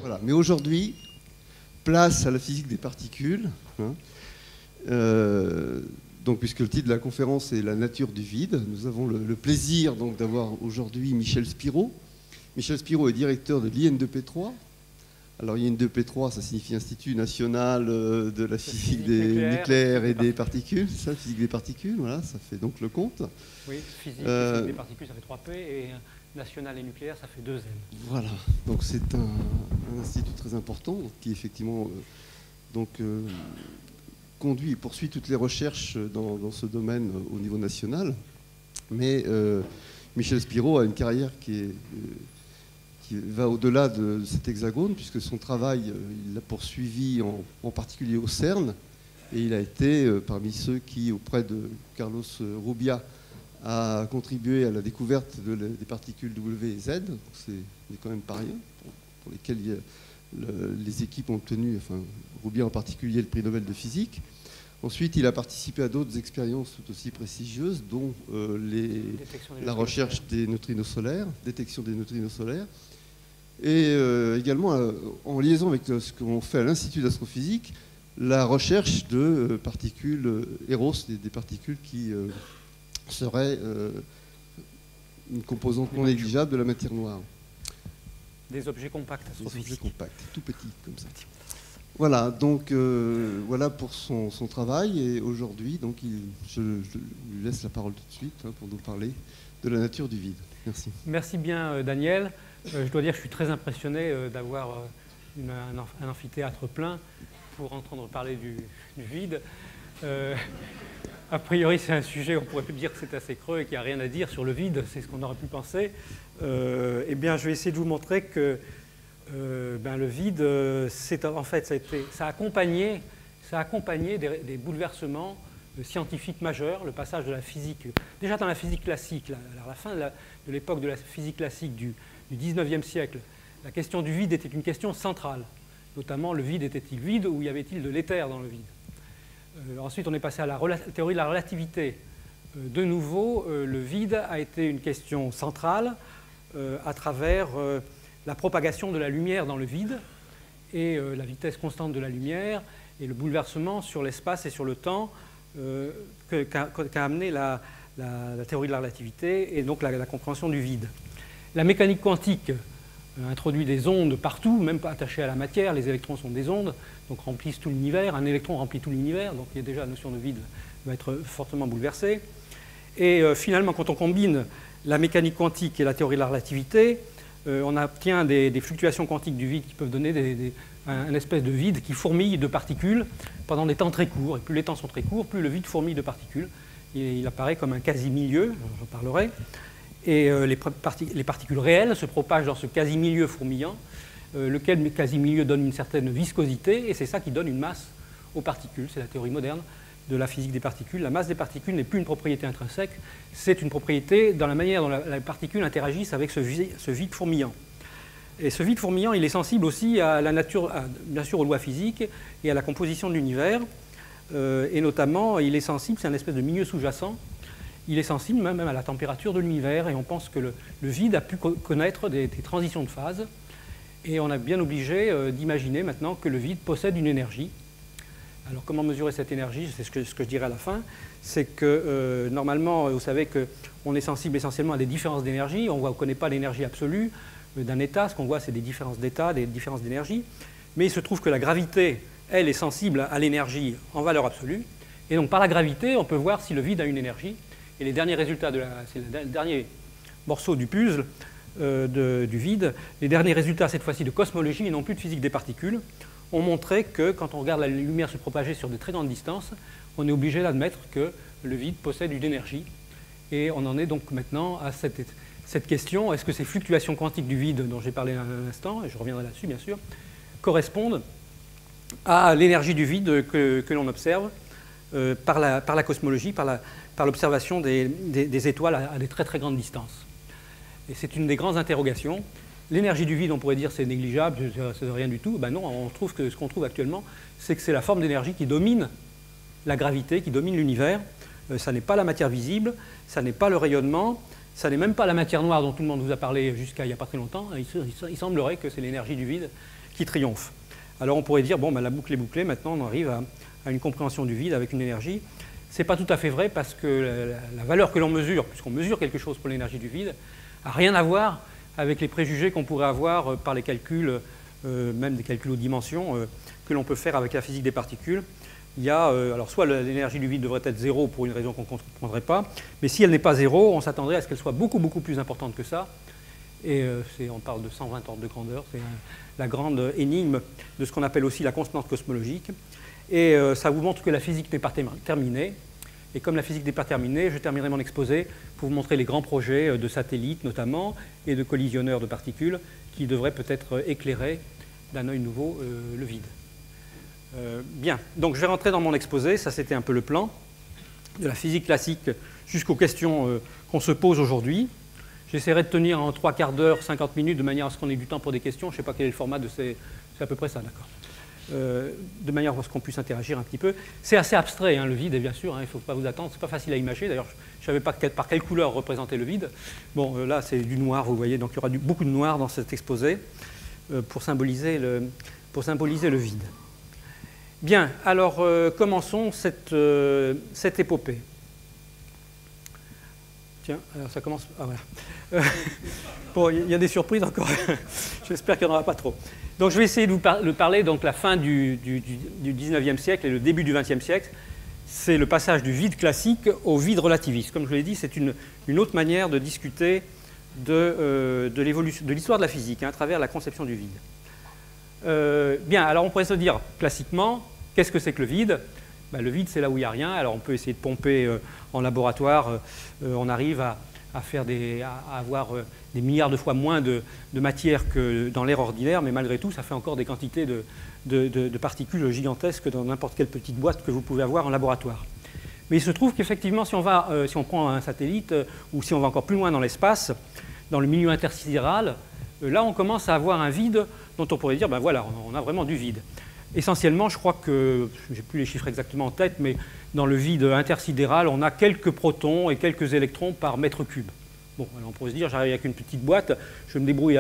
Voilà. Mais aujourd'hui, place à la physique des particules. Hein. Donc, puisque le titre de la conférence est La nature du vide, nous avons le plaisir d'avoir aujourd'hui Michel Spiro. Michel Spiro est directeur de l'IN2P3. Alors IN2P3, ça signifie Institut National de la physique des nucléaires et des particules. C'est ça, la physique des particules, voilà, ça fait donc le compte. Oui, physique des particules, ça fait 3P, et national et nucléaire, ça fait 2N. Voilà, donc c'est un institut très important qui effectivement conduit et poursuit toutes les recherches dans ce domaine au niveau national. Mais Michel Spiro a une carrière qui va au-delà de cet hexagone, puisque son travail, il l'a poursuivi en particulier au CERN, et il a été parmi ceux qui, auprès de Carlos Rubbia, a contribué à la découverte des particules W et Z. C'est quand même pas rien, pour lesquels les équipes ont obtenu, enfin Rubbia en particulier, le prix Nobel de physique. Ensuite, il a participé à d'autres expériences tout aussi prestigieuses, dont la recherche des neutrinos solaires, détection des neutrinos solaires, et également en liaison avec ce qu'on fait à l'Institut d'astrophysique, la recherche de particules Eros, des particules qui seraient une composante non négligeable de la matière noire. Des objets compacts astrophysiques. Des objets compacts, tout petits comme ça. Voilà, donc voilà pour son travail, et aujourd'hui, donc je lui laisse la parole tout de suite pour nous parler de la nature du vide. Merci. Merci bien, Daniel. Je dois dire que je suis très impressionné d'avoir un amphithéâtre plein pour entendre parler du vide. A priori, c'est un sujet, on pourrait dire que c'est assez creux et qu'il n'y a rien à dire sur le vide, c'est ce qu'on aurait pu penser. Eh bien, je vais essayer de vous montrer que le vide, en fait, ça a accompagné des bouleversements scientifiques majeurs, le passage de la physique, déjà dans la physique classique, à la fin de l'époque de la physique classique du XIXe siècle, la question du vide était une question centrale. Notamment, le vide était-il vide ou y avait-il de l'éther dans le vide? Ensuite, on est passé à la théorie de la relativité. De nouveau, le vide a été une question centrale à travers la propagation de la lumière dans le vide et la vitesse constante de la lumière et le bouleversement sur l'espace et sur le temps qu'a amené la théorie de la relativité et donc la compréhension du vide. La mécanique quantique introduit des ondes partout, même pas attachées à la matière. Les électrons sont des ondes, donc remplissent tout l'univers. Un électron remplit tout l'univers, donc il y a déjà la notion de vide va être fortement bouleversée. Et finalement, quand on combine la mécanique quantique et la théorie de la relativité, on obtient des fluctuations quantiques du vide qui peuvent donner un espèce de vide qui fourmille de particules pendant des temps très courts. Et plus les temps sont très courts, plus le vide fourmille de particules. Il apparaît comme un quasi-milieu, j'en parlerai. Et les particules réelles se propagent dans ce quasi-milieu fourmillant, lequel quasi-milieu donne une certaine viscosité, et c'est ça qui donne une masse aux particules. C'est la théorie moderne de la physique des particules. La masse des particules n'est plus une propriété intrinsèque, c'est une propriété dans la manière dont les particules interagissent avec ce vide fourmillant. Et ce vide fourmillant, il est sensible aussi à la nature, bien sûr aux lois physiques et à la composition de l'univers. Et notamment, il est sensible, c'est un espèce de milieu sous-jacent, il est sensible même à la température de l'univers, et on pense que le vide a pu connaître des transitions de phase, et on a bien obligé d'imaginer maintenant que le vide possède une énergie. Alors comment mesurer cette énergie? C'est ce que je dirai à la fin. C'est que normalement, vous savez qu'on est sensible essentiellement à des différences d'énergie. On ne connaît pas l'énergie absolue d'un état. Ce qu'on voit, c'est des différences d'état, des différences d'énergie. Mais il se trouve que la gravité, elle, est sensible à l'énergie en valeur absolue. Et donc par la gravité, on peut voir si le vide a une énergie. Et les derniers résultats, c'est le dernier morceau du puzzle du vide, les derniers résultats cette fois-ci de cosmologie et non plus de physique des particules, ont montré que quand on regarde la lumière se propager sur de très grandes distances, on est obligé d'admettre que le vide possède une énergie. Et on en est donc maintenant à cette question, est-ce que ces fluctuations quantiques du vide dont j'ai parlé un instant, et je reviendrai là-dessus bien sûr, correspondent à l'énergie du vide que l'on observe par la cosmologie, par l'observation des étoiles à des très très grandes distances. Et c'est une des grandes interrogations. L'énergie du vide, on pourrait dire c'est négligeable, c'est rien du tout. Ben non, on trouve que ce qu'on trouve actuellement, c'est que c'est la forme d'énergie qui domine la gravité, qui domine l'univers. Ça n'est pas la matière visible, ça n'est pas le rayonnement, ça n'est même pas la matière noire dont tout le monde vous a parlé jusqu'à il n'y a pas très longtemps. Il semblerait que c'est l'énergie du vide qui triomphe. Alors on pourrait dire, bon, ben, la boucle est bouclée, maintenant on arrive à une compréhension du vide avec une énergie. Ce n'est pas tout à fait vrai parce que la valeur que l'on mesure, puisqu'on mesure quelque chose pour l'énergie du vide, n'a rien à voir avec les préjugés qu'on pourrait avoir par les calculs, même des calculs aux dimensions, que l'on peut faire avec la physique des particules. Il y a, alors soit l'énergie du vide devrait être zéro pour une raison qu'on ne comprendrait pas, mais si elle n'est pas zéro, on s'attendrait à ce qu'elle soit beaucoup, beaucoup plus importante que ça. Et on parle de 120 ordres de grandeur, c'est la grande énigme de ce qu'on appelle aussi la constante cosmologique. Et ça vous montre que la physique n'est pas terminée. Et comme la physique n'est pas terminée, je terminerai mon exposé pour vous montrer les grands projets de satellites notamment, et de collisionneurs de particules qui devraient peut-être éclairer d'un œil nouveau le vide. Bien, donc je vais rentrer dans mon exposé, ça c'était un peu le plan de la physique classique jusqu'aux questions qu'on se pose aujourd'hui. J'essaierai de tenir en 3/4 d'heure, 50 minutes, de manière à ce qu'on ait du temps pour des questions. Je ne sais pas quel est le format de ces... C'est à peu près ça, d'accord. De manière à ce qu'on puisse interagir un petit peu. C'est assez abstrait, hein, le vide, et bien sûr, hein, il ne faut pas vous attendre, c'est pas facile à imaginer. D'ailleurs, je ne savais pas par quelle couleur représenter le vide. Bon, là, c'est du noir, vous voyez, donc il y aura beaucoup de noir dans cet exposé pour symboliser le vide. Bien, alors commençons cette épopée. Tiens, alors ça commence... Ah voilà. Bon, il y a des surprises encore. J'espère qu'il n'y en aura pas trop. Donc je vais essayer de vous parler donc la fin du 19e siècle et le début du 20e siècle. C'est le passage du vide classique au vide relativiste. Comme je vous l'ai dit, c'est une autre manière de discuter de l'histoire de la physique, hein, à travers la conception du vide. Bien, alors on pourrait se dire classiquement, qu'est-ce que c'est que le vide? Ben, le vide, c'est là où il n'y a rien. Alors on peut essayer de pomper en laboratoire, on arrive à avoir des milliards de fois moins de matière que dans l'air ordinaire, mais malgré tout, ça fait encore des quantités de particules gigantesques dans n'importe quelle petite boîte que vous pouvez avoir en laboratoire. Mais il se trouve qu'effectivement, si on prend un satellite ou si on va encore plus loin dans l'espace, dans le milieu intersidéral, là, on commence à avoir un vide dont on pourrait dire, ben voilà, on a vraiment du vide. Essentiellement, je crois que, je n'ai plus les chiffres exactement en tête, mais dans le vide intersidéral, on a quelques protons et quelques électrons par mètre cube. Bon, alors on pourrait se dire, j'arrive avec une petite boîte, je me débrouille,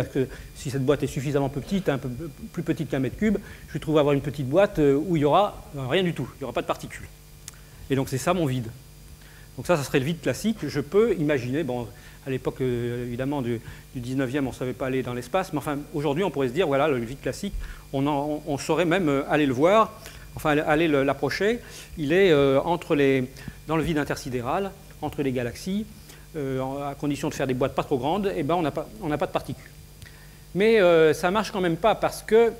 si cette boîte est suffisamment petite, un peu plus petite qu'un mètre cube, je vais trouver avoir une petite boîte où il n'y aura rien du tout, il n'y aura pas de particules. Et donc c'est ça mon vide. Donc ça serait le vide classique. Je peux imaginer, bon, à l'époque évidemment du 19e, on ne savait pas aller dans l'espace, mais enfin aujourd'hui on pourrait se dire, voilà, le vide classique, on saurait même aller le voir, enfin aller l'approcher. Il est dans le vide intersidéral, entre les galaxies, à condition de faire des boîtes pas trop grandes, et ben on n'a pas de particules. Mais ça ne marche quand même pas parce que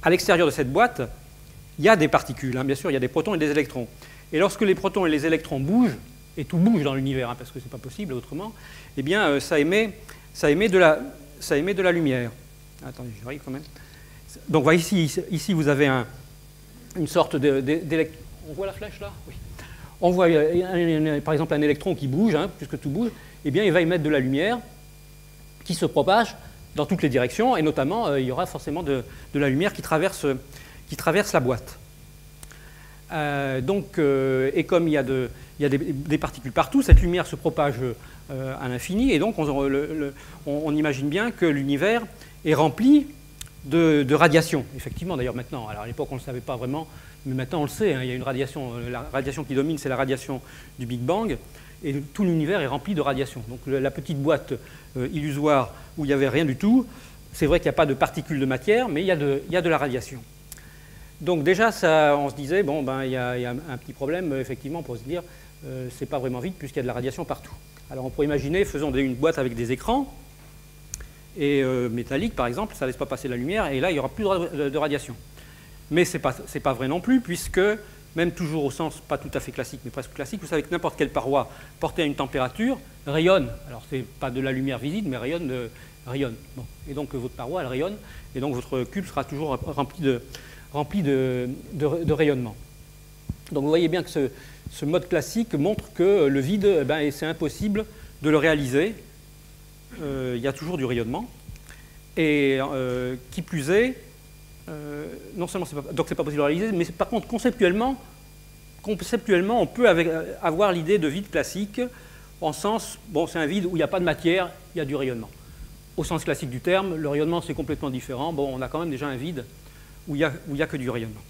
à l'extérieur de cette boîte, il y a des particules, hein, bien sûr, il y a des protons et des électrons. Et lorsque les protons et les électrons bougent, et tout bouge dans l'univers, hein, parce que ce n'est pas possible autrement, eh bien ça émet de la lumière. Attendez, je vais quand même. Donc voilà, ici vous avez une sorte d'électron. On voit la flèche là? Oui. On voit par exemple un électron qui bouge, hein, puisque tout bouge, eh bien il va émettre de la lumière qui se propage dans toutes les directions, et notamment il y aura forcément de la lumière qui traverse la boîte. Et comme il y a des particules partout, cette lumière se propage à l'infini, et donc on imagine bien que l'univers est rempli de radiation. Effectivement, d'ailleurs maintenant, alors à l'époque on ne le savait pas vraiment, mais maintenant on le sait, hein, il y a une radiation, la radiation qui domine, c'est la radiation du Big Bang, et tout l'univers est rempli de radiation. Donc la petite boîte illusoire où il n'y avait rien du tout, c'est vrai qu'il n'y a pas de particules de matière, mais il y a de la radiation. Donc déjà, on se disait, bon, ben, il y a un petit problème, effectivement, pour se dire, c'est pas vraiment vide puisqu'il y a de la radiation partout. Alors on pourrait imaginer, faisons une boîte avec des écrans, et métalliques par exemple, ça ne laisse pas passer la lumière, et là il n'y aura plus de radiation. Mais ce n'est pas vrai non plus, puisque, même toujours au sens pas tout à fait classique, mais presque classique, vous savez que n'importe quelle paroi portée à une température rayonne. Alors ce n'est pas de la lumière visible, mais rayonne. Bon. Et donc votre paroi, elle rayonne, et donc votre cube sera toujours rempli de rayonnement. Donc vous voyez bien que ce mode classique montre que le vide, ben, c'est impossible de le réaliser. Il y a toujours du rayonnement. Et qui plus est, non seulement c'est pas possible de le réaliser, mais par contre conceptuellement on peut avoir l'idée de vide classique en sens, bon, c'est un vide où il n'y a pas de matière, il y a du rayonnement. au sens classique du terme, le rayonnement c'est complètement différent. Bon, on a quand même déjà un vide où il n'y a que du rayonnement.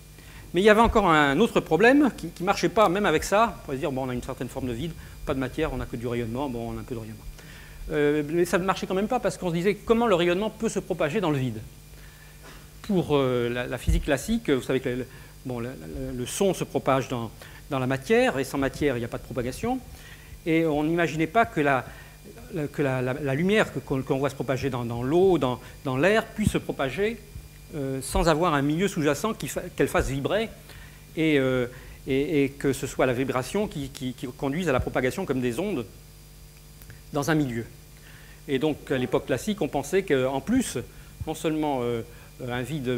Mais il y avait encore un autre problème qui ne marchait pas, même avec ça. On pourrait se dire, bon, on a une certaine forme de vide, pas de matière, on n'a que du rayonnement, bon, on a un peu de rayonnement. Mais ça ne marchait quand même pas parce qu'on se disait comment le rayonnement peut se propager dans le vide. Pour la physique classique, vous savez que le son se propage dans la matière, et sans matière, il n'y a pas de propagation. Et on n'imaginait pas que la lumière qu'on voit se propager dans l'eau, dans l'air, puisse se propager sans avoir un milieu sous-jacent qu'elle fasse vibrer et que ce soit la vibration qui conduise à la propagation comme des ondes dans un milieu. Et donc, à l'époque classique, on pensait qu'en plus, non seulement un vide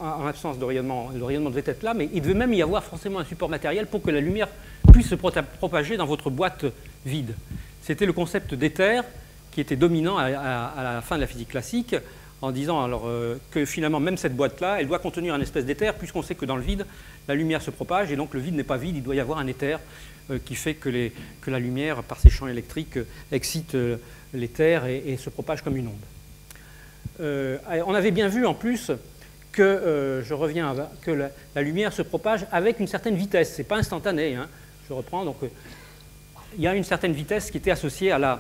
en absence de rayonnement, le rayonnement devait être là, mais il devait même y avoir forcément un support matériel pour que la lumière puisse se propager dans votre boîte vide. C'était le concept d'éther qui était dominant à la fin de la physique classique, en disant alors que finalement même cette boîte-là, elle doit contenir une espèce d'éther, puisqu'on sait que dans le vide, la lumière se propage, et donc le vide n'est pas vide, il doit y avoir un éther qui fait que la lumière, par ses champs électriques, excite l'éther et se propage comme une onde. On avait bien vu en plus que, que la lumière se propage avec une certaine vitesse, ce n'est pas instantané, hein. Je reprends, donc il y a une certaine vitesse qui était associée à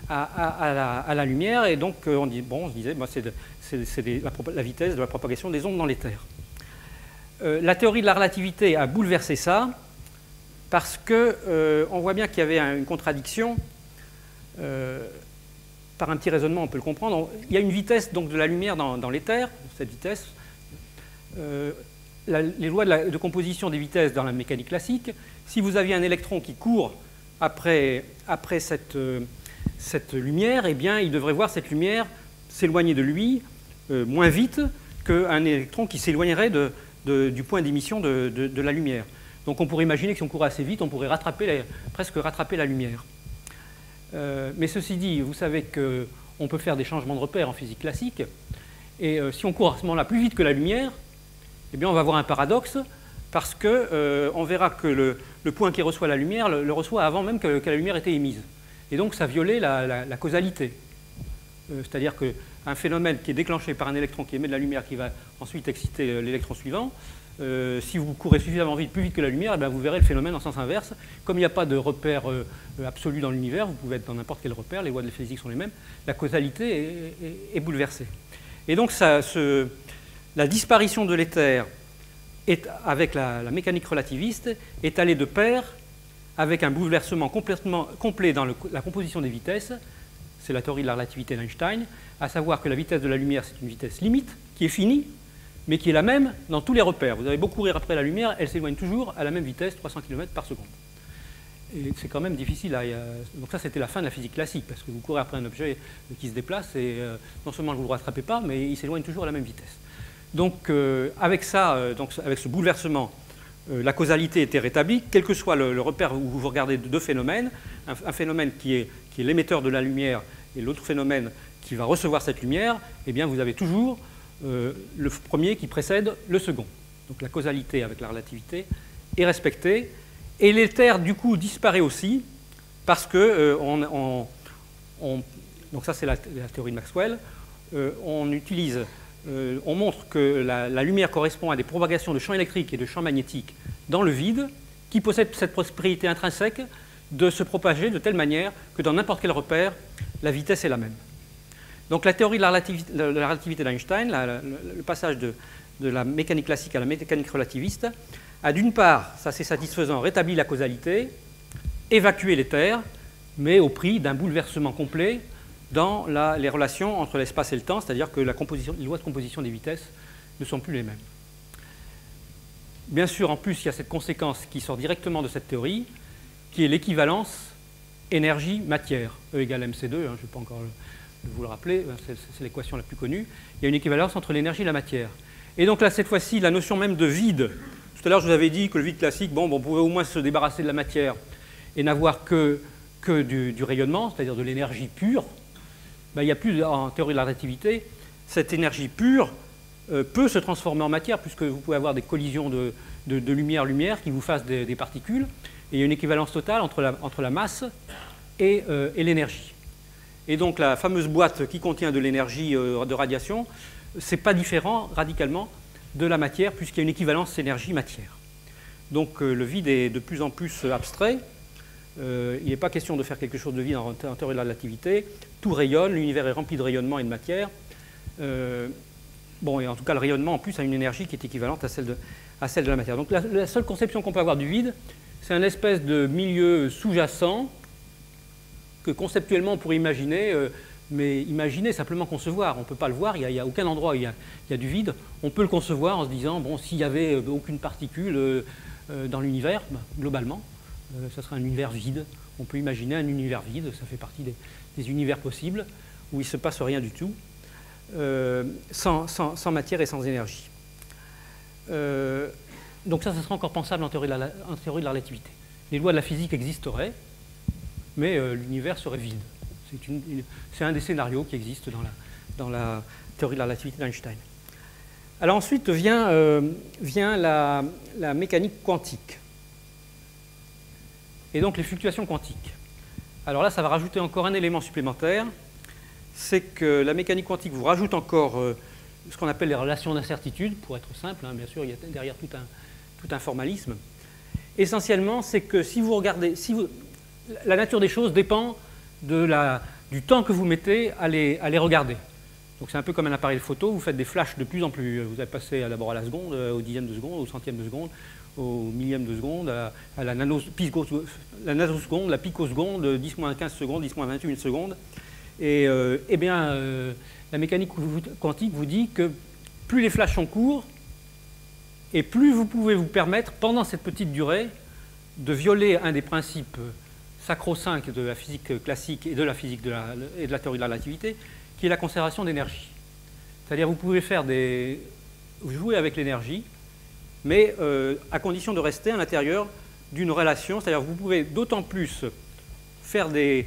la lumière, et donc on se disait bah, c'est la vitesse de la propagation des ondes dans l'éther. La théorie de la relativité a bouleversé ça, parce qu'on voit bien qu'il y avait une contradiction. Par un petit raisonnement, on peut le comprendre. Il y a une vitesse donc, de la lumière dans l'éther, cette vitesse. Les lois de composition des vitesses dans la mécanique classique, si vous aviez un électron qui court après cette lumière, eh bien, il devrait voir cette lumière s'éloigner de lui moins vite qu'un électron qui s'éloignerait du point d'émission de la lumière. Donc on pourrait imaginer que si on courait assez vite, on pourrait presque rattraper la lumière. Mais ceci dit, vous savez qu'on peut faire des changements de repère en physique classique, et si on court à ce moment-là plus vite que la lumière, eh bien on va avoir un paradoxe, parce qu'on verra que le point qui reçoit la lumière le reçoit avant même que la lumière ait été émise. Et donc ça violait la causalité. C'est-à-dire qu'un phénomène qui est déclenché par un électron qui émet de la lumière qui va ensuite exciter l'électron suivant, si vous courez suffisamment vite, plus vite que la lumière, eh bien vous verrez le phénomène en sens inverse. Comme il n'y a pas de repère absolu dans l'univers, vous pouvez être dans n'importe quel repère, les lois de la physique sont les mêmes, la causalité est bouleversée. Et donc la disparition de l'éther avec la mécanique relativiste est allée de pair avec un bouleversement complet dans la composition des vitesses. C'est la théorie de la relativité d'Einstein, à savoir que la vitesse de la lumière, c'est une vitesse limite, qui est finie, mais qui est la même dans tous les repères. Vous avez beau courir après la lumière, elle s'éloigne toujours à la même vitesse, 300 km par seconde. Et c'est quand même difficile. Donc ça, c'était la fin de la physique classique, parce que vous courez après un objet qui se déplace, et non seulement vous ne le rattrapez pas, mais il s'éloigne toujours à la même vitesse. Donc avec ce bouleversement, la causalité était rétablie, quel que soit le repère où vous regardez deux phénomènes, un phénomène qui est l'émetteur de la lumière et l'autre phénomène qui va recevoir cette lumière, eh bien vous avez toujours le premier qui précède le second. Donc la causalité avec la relativité est respectée, et l'éther du coup disparaît aussi, parce que donc ça c'est la théorie de Maxwell, on montre que la lumière correspond à des propagations de champs électriques et de champs magnétiques dans le vide, qui possèdent cette propriété intrinsèque de se propager de telle manière que dans n'importe quel repère, la vitesse est la même. Donc la théorie de la relativité d'Einstein, le passage de la mécanique classique à la mécanique relativiste, a d'une part, ça c'est satisfaisant, rétabli la causalité, évacué l'éther, mais au prix d'un bouleversement complet dans les relations entre l'espace et le temps, c'est-à-dire que les lois de composition des vitesses ne sont plus les mêmes. Bien sûr, en plus, il y a cette conséquence qui sort directement de cette théorie, qui est l'équivalence énergie-matière, E égale mc2, je ne vais pas encore vous le rappeler, c'est l'équation la plus connue. Il y a une équivalence entre l'énergie et la matière. Et donc là, cette fois-ci, la notion même de vide, tout à l'heure je vous avais dit que le vide classique, on pouvait au moins se débarrasser de la matière et n'avoir que du rayonnement, c'est-à-dire de l'énergie pure. Il n'y a plus, en théorie de la relativité, cette énergie pure peut se transformer en matière, puisque vous pouvez avoir des collisions de lumière-lumière qui vous fassent des particules, et il y a une équivalence totale entre la masse et l'énergie. Et donc la fameuse boîte qui contient de l'énergie de radiation, c'est pas différent radicalement de la matière, puisqu'il y a une équivalence énergie-matière. Donc le vide est de plus en plus abstrait. Il n'est pas question de faire quelque chose de vide en théorie de la relativité. Tout rayonne, l'univers est rempli de rayonnement et de matière. Bon, et en tout cas, le rayonnement, en plus, a une énergie qui est équivalente à celle de la matière. Donc la seule conception qu'on peut avoir du vide, c'est un espèce de milieu sous-jacent que conceptuellement on pourrait imaginer, mais imaginer, simplement concevoir. On ne peut pas le voir, il n'y a aucun endroit où il y a du vide. On peut le concevoir en se disant, bon, s'il n'y avait aucune particule dans l'univers, globalement, ça serait un univers vide. On peut imaginer un univers vide, ça fait partie des univers possibles, où il ne se passe rien du tout, sans matière et sans énergie. Donc ça sera encore pensable en théorie de la relativité. Les lois de la physique existeraient, mais l'univers serait vide. C'est un des scénarios qui existent dans la théorie de la relativité d'Einstein. Alors ensuite vient la mécanique quantique. Et donc les fluctuations quantiques. Alors là, ça va rajouter encore un élément supplémentaire, c'est que la mécanique quantique vous rajoute encore ce qu'on appelle les relations d'incertitude, pour être simple, hein, bien sûr, il y a derrière tout un formalisme. Essentiellement, c'est que si vous regardez, la nature des choses dépend du temps que vous mettez à les regarder. Donc c'est un peu comme un appareil photo, vous faites des flashs de plus en plus, vous allez passer d'abord à la seconde, au dixième de seconde, au centième de seconde, au millième de seconde, à la nanoseconde, la picoseconde, 10-15 secondes, 10-21 secondes. Et la mécanique quantique vous dit que plus les flashs sont courts, et plus vous pouvez vous permettre, pendant cette petite durée, de violer un des principes sacro-saints de la physique classique et de la physique et de la théorie de la relativité, qui est la conservation d'énergie. C'est-à-dire vous pouvez jouer avec l'énergie, mais à condition de rester à l'intérieur d'une relation, c'est-à-dire vous pouvez d'autant plus faire des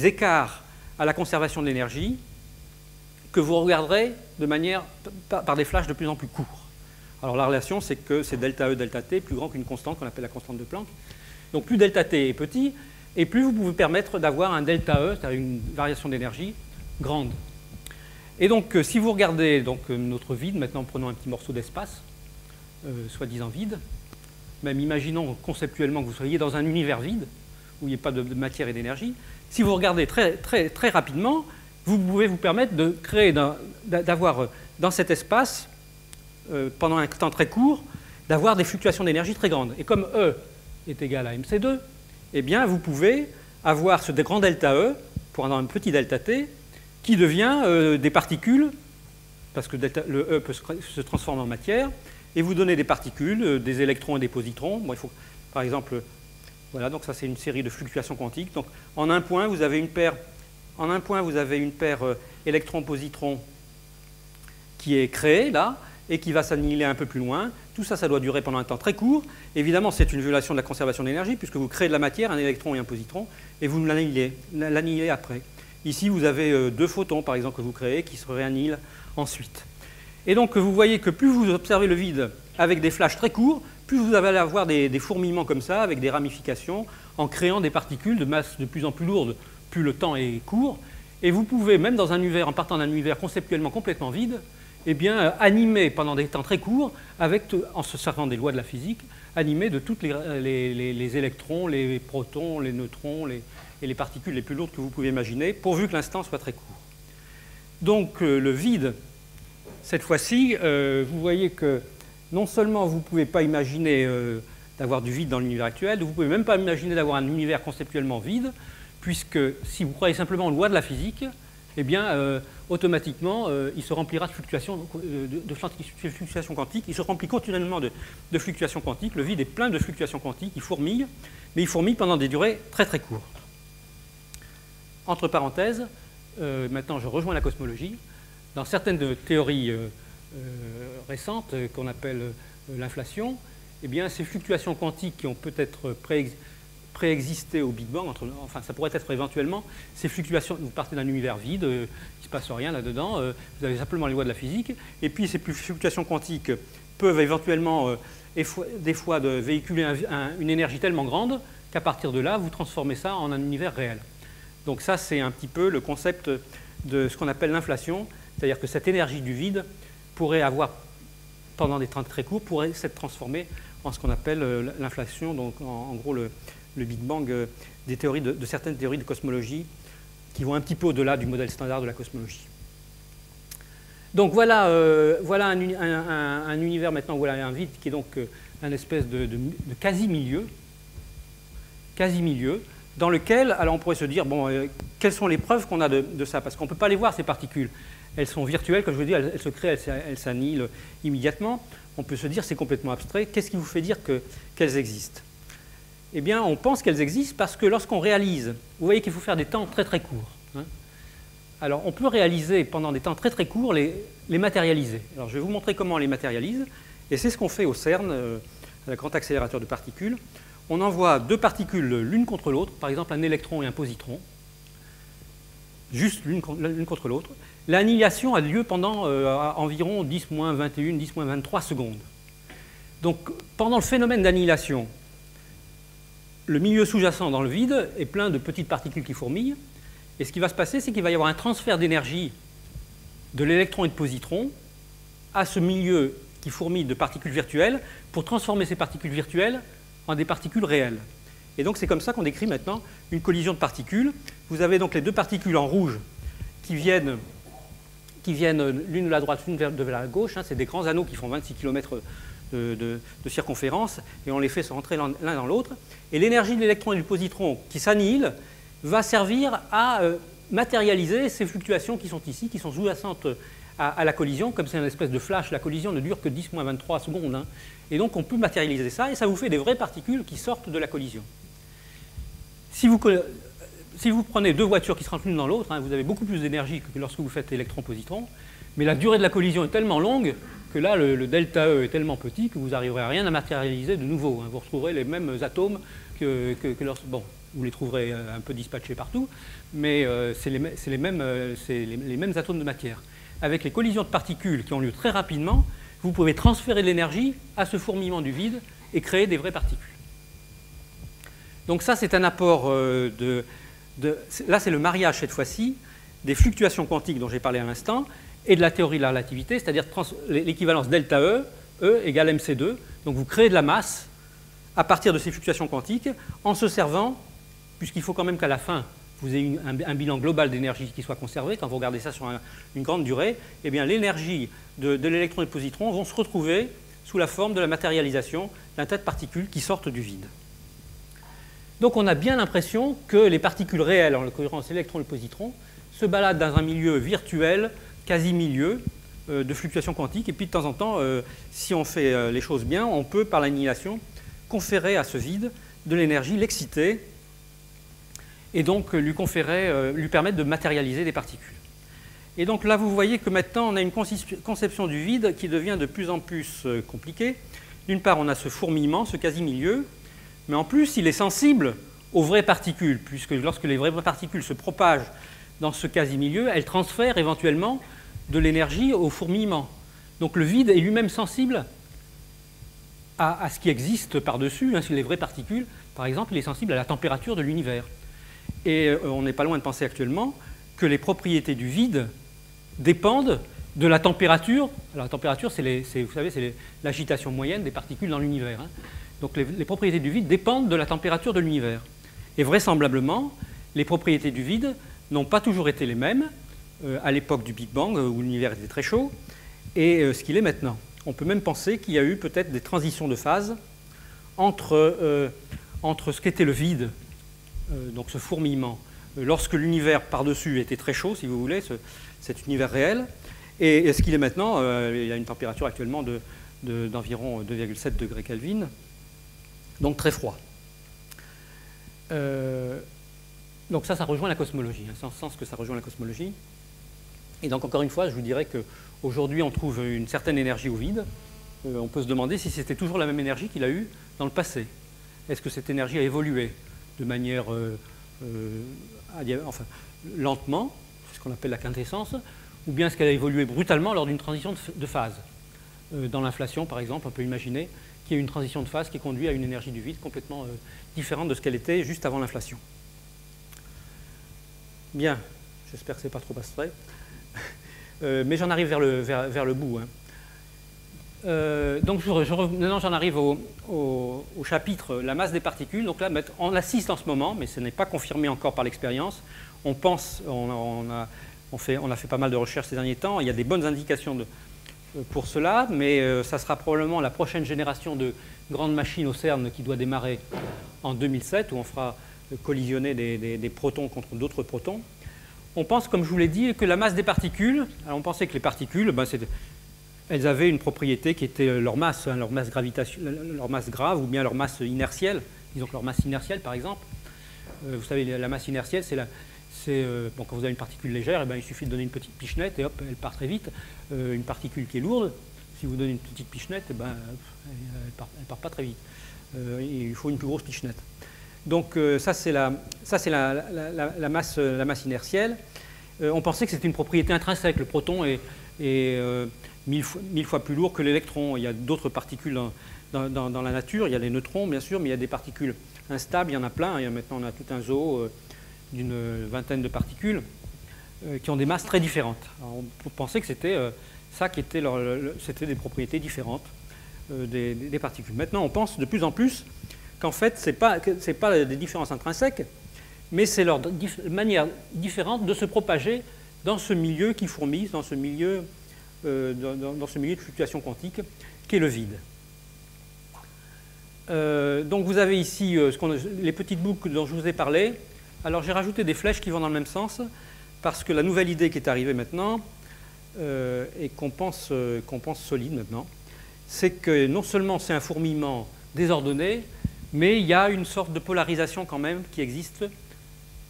écarts à la conservation de l'énergie que vous regarderez par des flashs de plus en plus courts. Alors la relation, c'est que c'est delta E, delta T, plus grand qu'une constante qu'on appelle la constante de Planck. Donc plus delta T est petit, et plus vous pouvez permettre d'avoir un delta E, c'est-à-dire une variation d'énergie grande. Et donc si vous regardez notre vide, maintenant prenons un petit morceau d'espace, soi-disant vide, même imaginons conceptuellement que vous soyez dans un univers vide, où il n'y a pas de matière et d'énergie, si vous regardez très rapidement, vous pouvez vous permettre de créer, d'avoir dans cet espace, pendant un temps très court, d'avoir des fluctuations d'énergie très grandes. Et comme E est égal à MC2, eh bien, vous pouvez avoir ce grand delta E, pour un petit delta T, qui devient des particules, parce que le E peut se transformer en matière, et vous donner des particules, des électrons et des positrons. Bon, il faut, par exemple, voilà, donc ça c'est une série de fluctuations quantiques. Donc en un point, vous avez une paire, électron-positron qui est créée là, et qui va s'annihiler un peu plus loin. Tout ça, ça doit durer pendant un temps très court. Évidemment, c'est une violation de la conservation d'énergie, puisque vous créez de la matière, un électron et un positron, et vous l'annihilez après. Ici, vous avez deux photons, par exemple, que vous créez, qui se réannihilent ensuite. Et donc, vous voyez que plus vous observez le vide avec des flashs très courts, plus vous allez avoir des fourmillements comme ça, avec des ramifications, en créant des particules de masse de plus en plus lourde, plus le temps est court. Et vous pouvez, même dans un univers, en partant d'un univers conceptuellement complètement vide, eh bien, animer pendant des temps très courts, en se servant des lois de la physique, animer de toutes les électrons, les protons, les neutrons et les particules les plus lourdes que vous pouvez imaginer, pourvu que l'instant soit très court. Donc le vide, cette fois-ci, vous voyez que non seulement vous ne pouvez pas imaginer d'avoir du vide dans l'univers actuel, vous ne pouvez même pas imaginer d'avoir un univers conceptuellement vide, puisque si vous croyez simplement aux lois de la physique, eh bien, automatiquement, il se remplira de fluctuations, fluctuations quantiques. Il se remplit continuellement de fluctuations quantiques. Le vide est plein de fluctuations quantiques. Il fourmille, mais il fourmille pendant des durées très très courtes. Entre parenthèses, maintenant je rejoins la cosmologie. Dans certaines théories récentes qu'on appelle l'inflation, eh bien, ces fluctuations quantiques qui ont peut-être préexisté au Big Bang, enfin ça pourrait être éventuellement ces fluctuations, vous partez d'un univers vide, il ne se passe rien là-dedans, vous avez simplement les lois de la physique, et puis ces fluctuations quantiques peuvent éventuellement des fois véhiculer une énergie tellement grande qu'à partir de là, vous transformez ça en un univers réel. Donc ça, c'est un petit peu le concept de ce qu'on appelle l'inflation, c'est-à-dire que cette énergie du vide pourrait avoir, pendant des temps très courts, pourrait s'être transformée en ce qu'on appelle l'inflation, donc en gros le Big Bang des théories de certaines théories de cosmologie qui vont un petit peu au-delà du modèle standard de la cosmologie. Donc voilà, un univers maintenant, voilà un vide qui est donc un espèce de quasi-milieu, dans lequel, alors on pourrait se dire, bon, quelles sont les preuves qu'on a de ça? Parce qu'on ne peut pas les voir, ces particules. Elles sont virtuelles, comme je vous dis, elles se créent, elles s'annihilent immédiatement. On peut se dire, c'est complètement abstrait. Qu'est-ce qui vous fait dire qu'elles existent? Eh bien, on pense qu'elles existent parce que lorsqu'on réalise, vous voyez qu'il faut faire des temps très très courts. Hein. Alors, on peut réaliser pendant des temps très très courts, les matérialiser. Alors, je vais vous montrer comment on les matérialise. Et c'est ce qu'on fait au CERN, à la Grand Accélérateur de Particules. On envoie deux particules l'une contre l'autre, par exemple un électron et un positron, juste l'une contre l'autre. L'annihilation a lieu pendant environ 10-21, 10-23 secondes. Donc, pendant le phénomène d'annihilation, le milieu sous-jacent dans le vide est plein de petites particules qui fourmillent. Et ce qui va se passer, c'est qu'il va y avoir un transfert d'énergie de l'électron et de positron à ce milieu qui fourmille de particules virtuelles pour transformer ces particules virtuelles en des particules réelles. Et donc c'est comme ça qu'on décrit maintenant une collision de particules. Vous avez donc les deux particules en rouge qui viennent l'une de la droite, l'une de la gauche. Hein, c'est des grands anneaux qui font 26 km de circonférence et on les fait se rentrer l'un dans l'autre. Et l'énergie de l'électron et du positron qui s'annihilent va servir à matérialiser ces fluctuations qui sont ici, qui sont sous-jacentes à la collision. Comme c'est une espèce de flash, la collision ne dure que 10-23 secondes. Hein. Et donc on peut matérialiser ça et ça vous fait des vraies particules qui sortent de la collision. Si vous prenez deux voitures qui se rentrent l'une dans l'autre, hein, vous avez beaucoup plus d'énergie que lorsque vous faites électron-positron, mais la durée de la collision est tellement longue que là, le delta E est tellement petit que vous n'arriverez à rien à matérialiser de nouveau. Hein. Vous retrouverez les mêmes atomes que lorsque... Bon, vous les trouverez un peu dispatchés partout, mais c'est les mêmes atomes de matière. Avec les collisions de particules qui ont lieu très rapidement, vous pouvez transférer de l'énergie à ce fourmillement du vide et créer des vraies particules. Donc ça, c'est un apport là, c'est le mariage, cette fois-ci, des fluctuations quantiques dont j'ai parlé à l'instant et de la théorie de la relativité, c'est-à-dire l'équivalence delta E, E égale mc2. Donc vous créez de la masse à partir de ces fluctuations quantiques en se servant, puisqu'il faut quand même qu'à la fin, vous ayez un bilan global d'énergie qui soit conservé. Quand vous regardez ça sur une grande durée, eh bien l'énergie de l'électron et du positron vont se retrouver sous la forme de la matérialisation d'un tas de particules qui sortent du vide. Donc on a bien l'impression que les particules réelles, en l'occurrence l'électron et le positron, se baladent dans un milieu virtuel, quasi-milieu, de fluctuations quantiques. Et puis de temps en temps, si on fait les choses bien, on peut, par l'annihilation, conférer à ce vide de l'énergie, l'exciter, et donc lui permettre de matérialiser des particules. Et donc là, vous voyez que maintenant, on a une conception du vide qui devient de plus en plus compliquée. D'une part, on a ce fourmillement, ce quasi-milieu, mais en plus, il est sensible aux vraies particules, puisque lorsque les vraies particules se propagent dans ce quasi-milieu, elles transfèrent éventuellement de l'énergie au fourmillement. Donc le vide est lui-même sensible à ce qui existe par-dessus. Hein, les vraies particules, par exemple, il est sensible à la température de l'univers. Et on n'est pas loin de penser actuellement que les propriétés du vide dépendent de la température. Alors la température, vous savez, c'est l'agitation moyenne des particules dans l'univers. Hein. Donc les propriétés du vide dépendent de la température de l'univers. Et vraisemblablement, les propriétés du vide n'ont pas toujours été les mêmes à l'époque du Big Bang, où l'univers était très chaud, et ce qu'il est maintenant. On peut même penser qu'il y a eu peut-être des transitions de phase entre ce qu'était le vide, donc ce fourmillement, lorsque l'univers par-dessus était très chaud, si vous voulez, cet univers réel, et ce qu'il est maintenant. Il y a une température actuellement d'environ 2,7 degrés Kelvin, donc très froid. Donc ça rejoint la cosmologie, hein, c'est en ce sens que ça rejoint la cosmologie. Et donc encore une fois, je vous dirais qu'aujourd'hui on trouve une certaine énergie au vide. On peut se demander si c'était toujours la même énergie qu'il a eue dans le passé. Est-ce que cette énergie a évolué de manière lentement, c'est ce qu'on appelle la quintessence, ou bien est-ce qu'elle a évolué brutalement lors d'une transition de phase? Dans l'inflation, par exemple, on peut imaginer qu'il y a une transition de phase qui conduit à une énergie du vide complètement différente de ce qu'elle était juste avant l'inflation. Bien, j'espère que ce n'est pas trop abstrait. Mais j'en arrive vers le bout. Hein. Donc maintenant j'en arrive au chapitre la masse des particules. Donc là on assiste en ce moment, mais ce n'est pas confirmé encore par l'expérience. On pense, on a fait pas mal de recherches ces derniers temps, il y a des bonnes indications pour cela, mais ça sera probablement la prochaine génération de grandes machines au CERN qui doit démarrer en 2007, où on fera collisionner des protons contre d'autres protons. On pense, comme je vous l'ai dit, que la masse des particules, alors on pensait que les particules, elles avaient une propriété qui était leur masse, hein, leur masse grave, ou bien leur masse inertielle. Disons que leur masse inertielle, par exemple. Vous savez, la masse inertielle, bon, quand vous avez une particule légère, il suffit de donner une petite pichenette et hop, elle part très vite. Une particule qui est lourde, si vous donnez une petite pichenette, elle ne part pas très vite. Il faut une plus grosse pichenette. Donc ça, c'est la masse inertielle. On pensait que c'était une propriété intrinsèque. Le proton est 1000 fois plus lourd que l'électron. Il y a d'autres particules dans la nature. Il y a les neutrons, bien sûr, mais il y a des particules instables. Il y en a plein. Et maintenant, on a tout un zoo d'une vingtaine de particules qui ont des masses très différentes. Alors, on pensait que c'était ça qui était c'était des propriétés différentes des particules. Maintenant, on pense de plus en plus qu'en fait, ce n'est pas des différences intrinsèques, mais c'est leur manière différente de se propager dans ce milieu qui fourmille, dans ce milieu de fluctuation quantique, qui est le vide. Donc vous avez ici les petites boucles dont je vous ai parlé. Alors j'ai rajouté des flèches qui vont dans le même sens, parce que la nouvelle idée qui est arrivée maintenant, et qu'on pense solide maintenant, c'est que non seulement c'est un fourmillement désordonné, mais il y a une sorte de polarisation quand même qui existe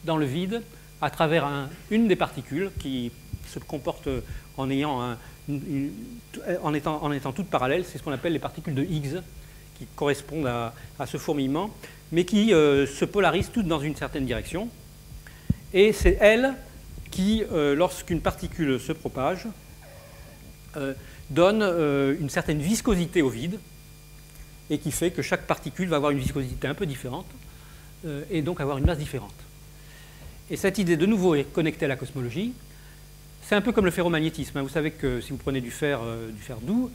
dans le vide à travers une des particules qui se comporte en étant toutes parallèles. C'est ce qu'on appelle les particules de Higgs, qui correspondent à ce fourmillement, mais qui se polarisent toutes dans une certaine direction. Et c'est elles qui, lorsqu'une particule se propage, donne une certaine viscosité au vide, et qui fait que chaque particule va avoir une viscosité un peu différente, et donc avoir une masse différente. Et cette idée, de nouveau, est connectée à la cosmologie. C'est un peu comme le ferromagnétisme. Vous savez que si vous prenez du fer doux,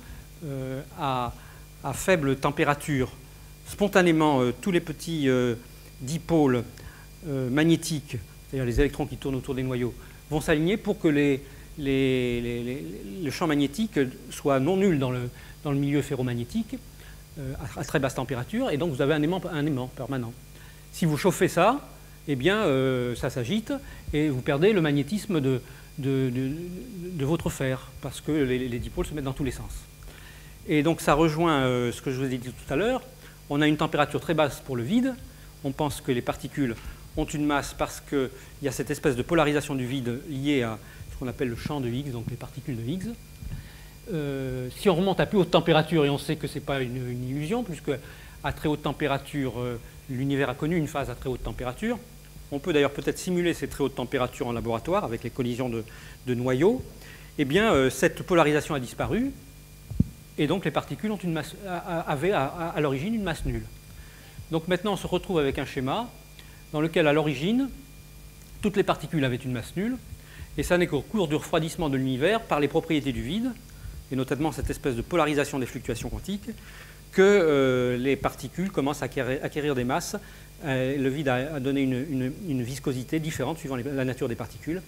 à faible température, spontanément, tous les petits dipôles magnétiques, c'est-à-dire les électrons qui tournent autour des noyaux, vont s'aligner pour que le champ magnétique soit non nul dans le milieu ferromagnétique, à très basse température, et donc vous avez un aimant permanent. Si vous chauffez ça, eh bien, ça s'agite, et vous perdez le magnétisme de votre fer, parce que les dipôles se mettent dans tous les sens. Et donc ça rejoint ce que je vous ai dit tout à l'heure. On a une température très basse pour le vide. On pense que les particules ont une masse parce qu'il y a cette espèce de polarisation du vide liée à ce qu'on appelle le champ de Higgs, donc les particules de Higgs. Si on remonte à plus haute température, et on sait que ce n'est pas une illusion, puisque à très haute température, l'univers a connu une phase à très haute température. On peut d'ailleurs peut-être simuler ces très hautes températures en laboratoire avec les collisions de noyaux. Eh bien, cette polarisation a disparu, et donc les particules ont avaient à l'origine une masse nulle. Donc maintenant, on se retrouve avec un schéma dans lequel, à l'origine, toutes les particules avaient une masse nulle, et ça n'est qu'au cours du refroidissement de l'univers, par les propriétés du vide, et notamment cette espèce de polarisation des fluctuations quantiques, que les particules commencent à acquérir des masses. Le vide a donné une viscosité différente suivant la nature des particules,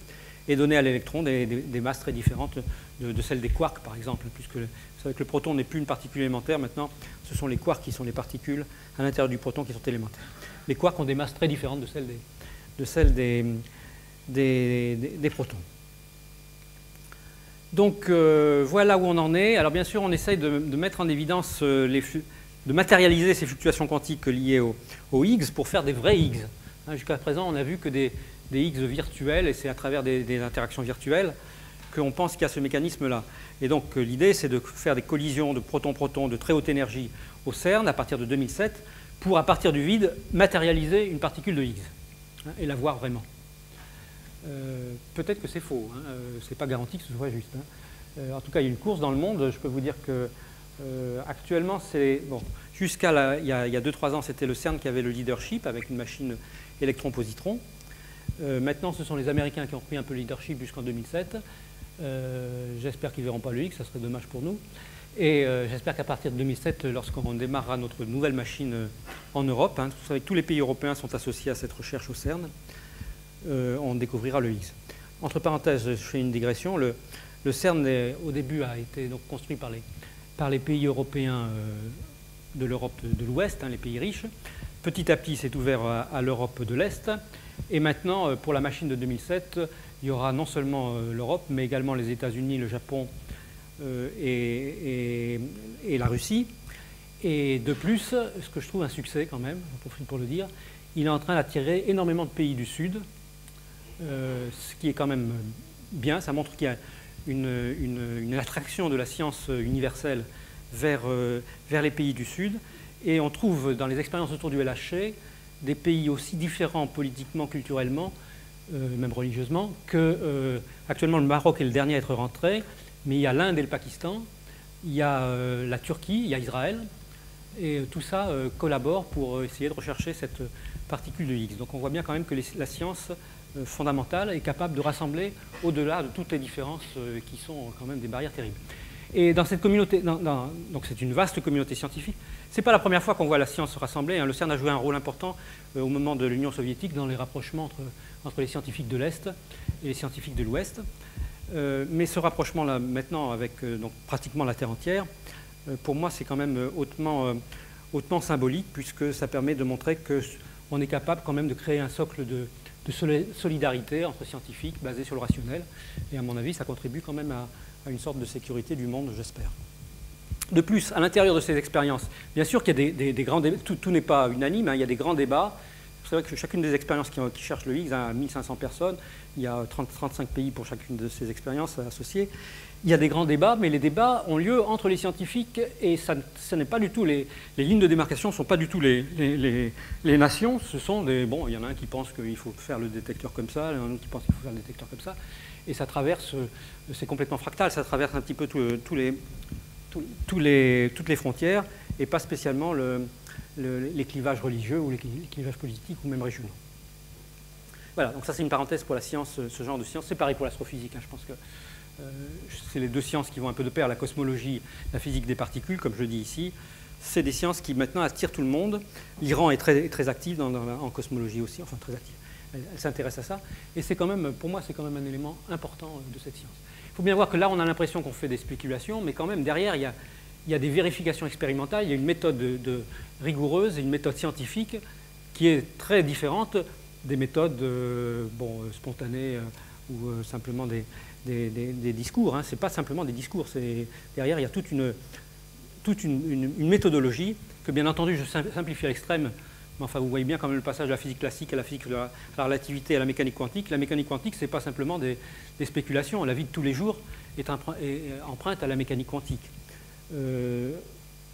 et donné à l'électron des masses très différentes de celles des quarks, par exemple, puisque vous savez que le proton n'est plus une particule élémentaire, maintenant ce sont les quarks qui sont les particules à l'intérieur du proton qui sont élémentaires. Les quarks ont des masses très différentes de celles des protons. Donc voilà où on en est. Alors bien sûr, on essaye de mettre en évidence, de matérialiser ces fluctuations quantiques liées aux Higgs pour faire des vrais Higgs. Jusqu'à présent, on n'a vu que des Higgs virtuels, et c'est à travers des interactions virtuelles qu'on pense qu'il y a ce mécanisme-là. Et donc l'idée, c'est de faire des collisions de protons-protons de très haute énergie au CERN à partir de 2007 pour, à partir du vide, matérialiser une particule de Higgs et la voir vraiment. Peut-être que c'est faux, ce n'est pas garanti que ce soit juste. En tout cas, il y a une course dans le monde. Je peux vous dire que actuellement, jusqu'à il y a 2-3 ans, c'était le CERN qui avait le leadership avec une machine électron-positron. Maintenant, ce sont les Américains qui ont pris un peu le leadership jusqu'en 2007. J'espère qu'ils ne verront pas le X, ça serait dommage pour nous. Et j'espère qu'à partir de 2007, lorsqu'on démarrera notre nouvelle machine en Europe, hein, vous savez que tous les pays européens sont associés à cette recherche au CERN, on découvrira le X. Entre parenthèses, je fais une digression. Le CERN, au début, a été donc construit par les pays européens de l'Europe de l'Ouest, hein, les pays riches. Petit à petit, c'est ouvert à l'Europe de l'Est. Et maintenant, pour la machine de 2007, il y aura non seulement l'Europe, mais également les États-Unis, le Japon et la Russie. Et de plus, ce que je trouve un succès quand même, j'en profite pour le dire, il est en train d'attirer énormément de pays du Sud, ce qui est quand même bien. Ça montre qu'il y a une attraction de la science universelle vers les pays du Sud. Et on trouve dans les expériences autour du LHC des pays aussi différents politiquement, culturellement, même religieusement, que actuellement le Maroc est le dernier à être rentré, mais il y a l'Inde et le Pakistan, il y a la Turquie, il y a Israël, et tout ça collabore pour essayer de rechercher cette particule de Higgs. Donc on voit bien quand même que la science fondamentale est capable de rassembler au-delà de toutes les différences qui sont quand même des barrières terribles. Et dans cette communauté, donc c'est une vaste communauté scientifique, ce n'est pas la première fois qu'on voit la science se rassembler, hein. Le CERN a joué un rôle important au moment de l'Union soviétique dans les rapprochements entre les scientifiques de l'Est et les scientifiques de l'Ouest. Mais ce rapprochement-là, maintenant, avec donc, pratiquement la Terre entière, pour moi, c'est quand même hautement symbolique, puisque ça permet de montrer qu'on est capable quand même de créer un socle de solidarité entre scientifiques basé sur le rationnel. Et à mon avis, ça contribue quand même à une sorte de sécurité du monde, j'espère. De plus, à l'intérieur de ces expériences, bien sûr qu'il y a des grands débats, tout n'est pas unanime, hein, il y a des grands débats. C'est vrai que chacune des expériences qui cherchent le Higgs a 1500 personnes, il y a 35 pays pour chacune de ces expériences associées. Il y a des grands débats, mais les débats ont lieu entre les scientifiques et ça n'est pas du tout les lignes de démarcation ne sont pas du tout les nations, ce sont des... Bon, il y en a un qui pense qu'il faut faire le détecteur comme ça, il y en a un autre qui pense qu'il faut faire le détecteur comme ça, et ça traverse, c'est complètement fractal, ça traverse un petit peu toutes les frontières et pas spécialement les clivages religieux ou les clivages politiques ou même régionaux. Voilà, donc ça c'est une parenthèse pour la science, ce genre de science. C'est pareil pour l'astrophysique, hein. Je pense que c'est les deux sciences qui vont un peu de pair, la cosmologie, la physique des particules, comme je le dis ici. C'est des sciences qui maintenant attirent tout le monde. L'Iran est très active en cosmologie aussi, enfin très active. Elle s'intéresse à ça. Et c'est quand même, pour moi, c'est quand même un élément important de cette science. Il faut bien voir que là, on a l'impression qu'on fait des spéculations, mais quand même, derrière, il y a des vérifications expérimentales, il y a une méthode rigoureuse et une méthode scientifique qui est très différente des méthodes spontanées ou simplement des discours. Hein. Ce n'est pas simplement des discours. Derrière, il y a toute une méthodologie que, bien entendu, je simplifie à l'extrême. Mais enfin, vous voyez bien quand même le passage de la physique classique à la physique de la relativité à la mécanique quantique. La mécanique quantique, ce n'est pas simplement des spéculations. La vie de tous les jours est empreinte à la mécanique quantique.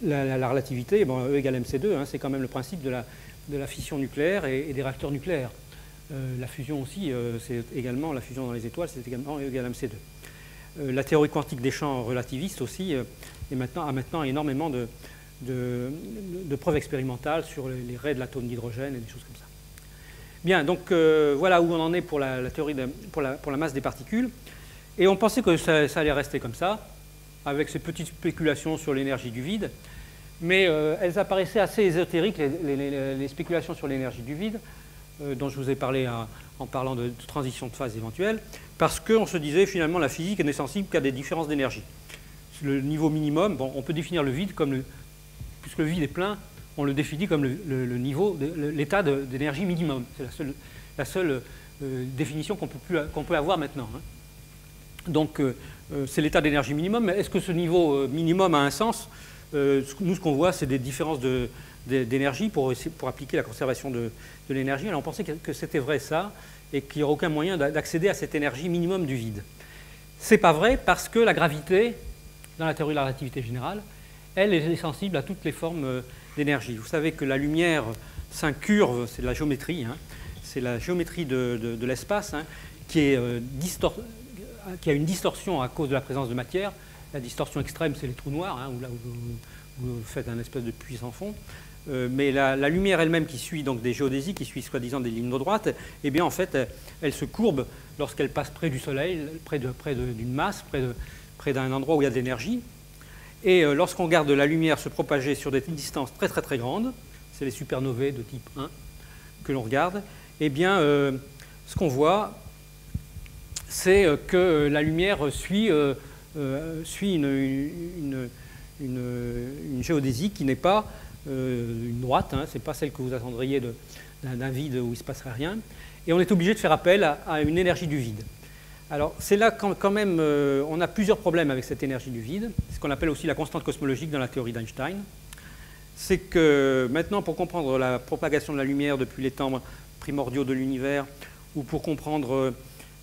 La relativité, bon, E égale mc2, hein, c'est quand même le principe de la fission nucléaire et des réacteurs nucléaires. La fusion aussi, c'est également la fusion dans les étoiles, c'est également E égale mc2. La théorie quantique des champs relativistes aussi a maintenant énormément de preuves expérimentales sur les raies de l'atome d'hydrogène et des choses comme ça. Bien, donc voilà où on en est pour la théorie pour la masse des particules. Et on pensait que ça allait rester comme ça, avec ces petites spéculations sur l'énergie du vide. Mais elles apparaissaient assez ésotériques, les spéculations sur l'énergie du vide, dont je vous ai parlé en parlant de transition de phase éventuelle, parce qu'on se disait finalement la physique n'est sensible qu'à des différences d'énergie. Le niveau minimum, bon, on peut définir le vide comme puisque le vide est plein, on le définit comme l'état d'énergie minimum. C'est la seule définition qu'on peut avoir maintenant. Hein. Donc c'est l'état d'énergie minimum, mais est-ce que ce niveau minimum a un sens? Nous, ce qu'on voit, c'est des différences d'énergie pour appliquer la conservation de l'énergie. Alors on pensait que c'était vrai ça, et qu'il n'y aurait aucun moyen d'accéder à cette énergie minimum du vide. Ce n'est pas vrai parce que la gravité, dans la théorie de la relativité générale, elle est sensible à toutes les formes d'énergie. Vous savez que la lumière s'incurve, c'est de la géométrie, hein, c'est la géométrie de l'espace, hein, qui a une distorsion à cause de la présence de matière. La distorsion extrême, c'est les trous noirs, hein, où là où vous faites un espèce de puits sans fond. mais la lumière elle-même qui suit donc des géodésies, qui suit soi-disant des lignes droites, eh bien en fait elle se courbe lorsqu'elle passe près du Soleil, près d'une masse, près d'un endroit où il y a de l'énergie. Et lorsqu'on regarde la lumière se propager sur des distances très très très grandes, c'est les supernovae de type 1 que l'on regarde, eh bien ce qu'on voit, c'est que la lumière suit une géodésie qui n'est pas une droite, hein, ce n'est pas celle que vous attendriez d'un vide où il ne se passerait rien. Et on est obligé de faire appel à une énergie du vide. Alors c'est là quand même, on a plusieurs problèmes avec cette énergie du vide, ce qu'on appelle aussi la constante cosmologique dans la théorie d'Einstein. C'est que maintenant, pour comprendre la propagation de la lumière depuis les temps primordiaux de l'univers, ou pour comprendre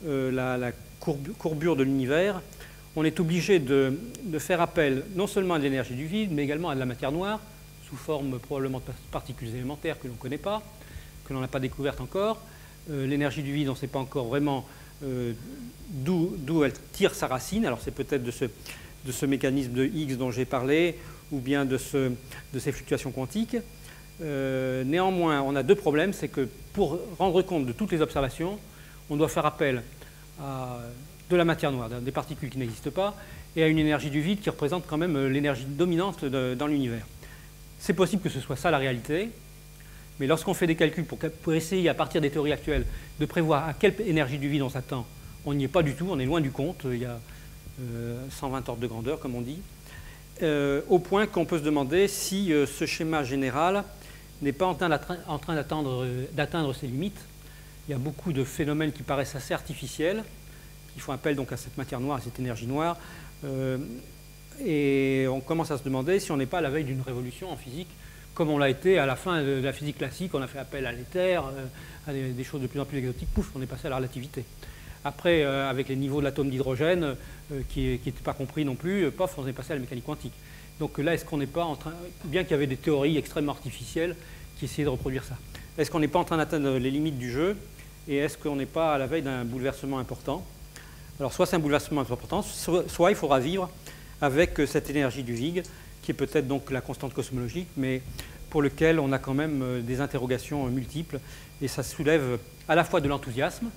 la courbure de l'univers, on est obligé de faire appel non seulement à l'énergie du vide, mais également à de la matière noire, sous forme probablement de particules élémentaires que l'on ne connaît pas, que l'on n'a pas découvertes encore. L'énergie du vide, on ne sait pas encore vraiment d'où elle tire sa racine. Alors c'est peut-être de ce mécanisme de Higgs dont j'ai parlé, ou bien de ces fluctuations quantiques. Néanmoins, on a deux problèmes. C'est que pour rendre compte de toutes les observations, on doit faire appel à de la matière noire, des particules qui n'existent pas, et à une énergie du vide qui représente quand même l'énergie dominante dans l'univers. C'est possible que ce soit ça la réalité, mais lorsqu'on fait des calculs pour essayer, à partir des théories actuelles, de prévoir à quelle énergie du vide on s'attend, on n'y est pas du tout, on est loin du compte, il y a 120 ordres de grandeur, comme on dit, au point qu'on peut se demander si ce schéma général n'est pas en train d'atteindre ses limites. Il y a beaucoup de phénomènes qui paraissent assez artificiels, qui font appel donc à cette matière noire, à cette énergie noire, et on commence à se demander si on n'est pas à la veille d'une révolution en physique, comme on l'a été à la fin de la physique classique, on a fait appel à l'éther, à des choses de plus en plus exotiques, pouf, on est passé à la relativité. Après, avec les niveaux de l'atome d'hydrogène, qui n'étaient pas compris non plus, pof, on est passé à la mécanique quantique. Donc là, est-ce qu'on n'est pas en train, bien qu'il y avait des théories extrêmement artificielles qui essayaient de reproduire ça, est-ce qu'on n'est pas en train d'atteindre les limites du jeu, et est-ce qu'on n'est pas à la veille d'un bouleversement important? Alors soit c'est un bouleversement important, soit il faudra vivre avec cette énergie du vide, qui est peut-être donc la constante cosmologique, mais pour lequel on a quand même des interrogations multiples, et ça soulève à la fois de l'enthousiasme,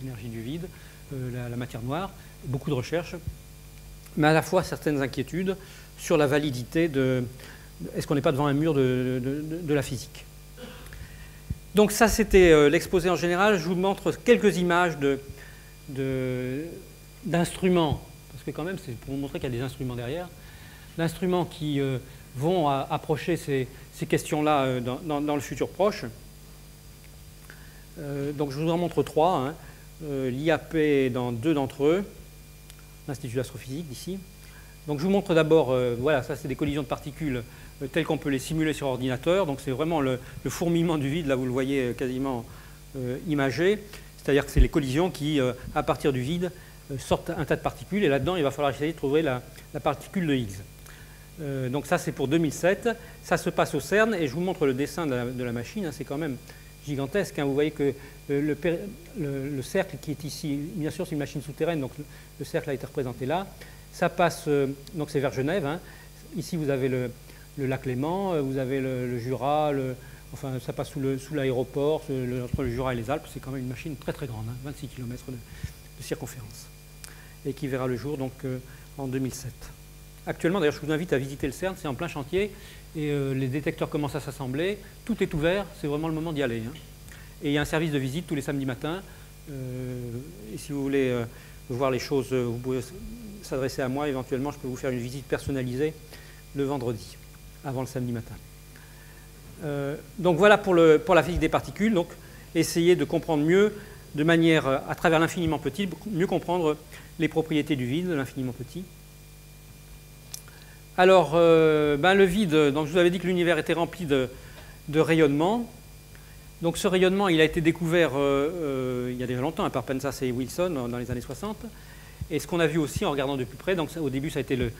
l'énergie du vide, la matière noire, beaucoup de recherches, mais à la fois certaines inquiétudes sur la validité de... Est-ce qu'on n'est pas devant un mur de la physique? Donc ça, c'était l'exposé en général. Je vous montre quelques images d'instruments, parce que quand même, c'est pour vous montrer qu'il y a des instruments derrière, d'instruments qui vont approcher ces questions-là dans le futur proche. Donc je vous en montre trois. Hein. L'IAP dans deux d'entre eux, l'Institut d'astrophysique d'ici. Donc je vous montre d'abord, voilà, ça c'est des collisions de particules telles qu'on peut les simuler sur ordinateur. Donc c'est vraiment le fourmillement du vide, là vous le voyez quasiment imagé. C'est-à-dire que c'est les collisions qui, à partir du vide, sortent un tas de particules, et là-dedans il va falloir essayer de trouver la particule de Higgs. Donc ça c'est pour 2007, ça se passe au CERN, et je vous montre le dessin de la machine, hein, c'est quand même gigantesque, hein. Vous voyez que le cercle qui est ici, bien sûr c'est une machine souterraine, donc le cercle a été représenté là, ça passe, donc c'est vers Genève, hein. Ici vous avez le lac Léman, vous avez le Jura, enfin ça passe sous l'aéroport, entre le Jura et les Alpes, c'est quand même une machine très très grande, hein, 26 km de circonférence, et qui verra le jour donc en 2007. Actuellement, d'ailleurs, je vous invite à visiter le CERN, c'est en plein chantier, et les détecteurs commencent à s'assembler, tout est ouvert, c'est vraiment le moment d'y aller. Hein. Et il y a un service de visite tous les samedis matins, et si vous voulez voir les choses, vous pouvez s'adresser à moi, éventuellement je peux vous faire une visite personnalisée le vendredi, avant le samedi matin. Donc voilà pour la physique des particules, donc essayer de comprendre mieux, de manière, à travers l'infiniment petit, mieux comprendre les propriétés du vide, de l'infiniment petit. Alors, le vide, donc je vous avais dit que l'univers était rempli de rayonnement. Donc ce rayonnement, il a été découvert il y a déjà longtemps, par Pensas et Wilson, dans les années 60. Et ce qu'on a vu aussi en regardant de plus près, donc au début ça a été le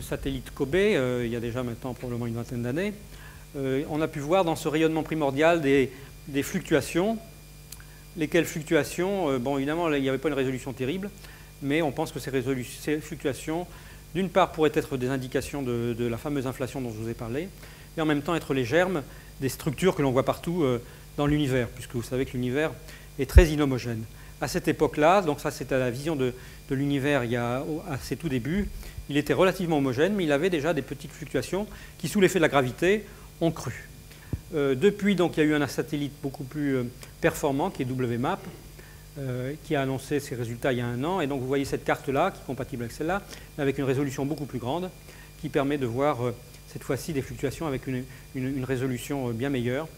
satellite Kobe, il y a déjà maintenant probablement une vingtaine d'années, on a pu voir dans ce rayonnement primordial des fluctuations, lesquelles fluctuations, bon évidemment là, il n'y avait pas une résolution terrible, mais on pense que ces fluctuations, d'une part, pourraient être des indications de la fameuse inflation dont je vous ai parlé, et en même temps être les germes des structures que l'on voit partout dans l'univers, puisque vous savez que l'univers est très inhomogène. À cette époque-là, donc ça c'était la vision de l'univers à ses tout débuts, il était relativement homogène, mais il avait déjà des petites fluctuations qui, sous l'effet de la gravité, ont cru. Depuis, donc, il y a eu un satellite beaucoup plus performant, qui est WMAP, qui a annoncé ses résultats il y a 1 an. Et donc, vous voyez cette carte-là, qui est compatible avec celle-là, avec une résolution beaucoup plus grande, qui permet de voir, cette fois-ci, des fluctuations avec une résolution bien meilleure.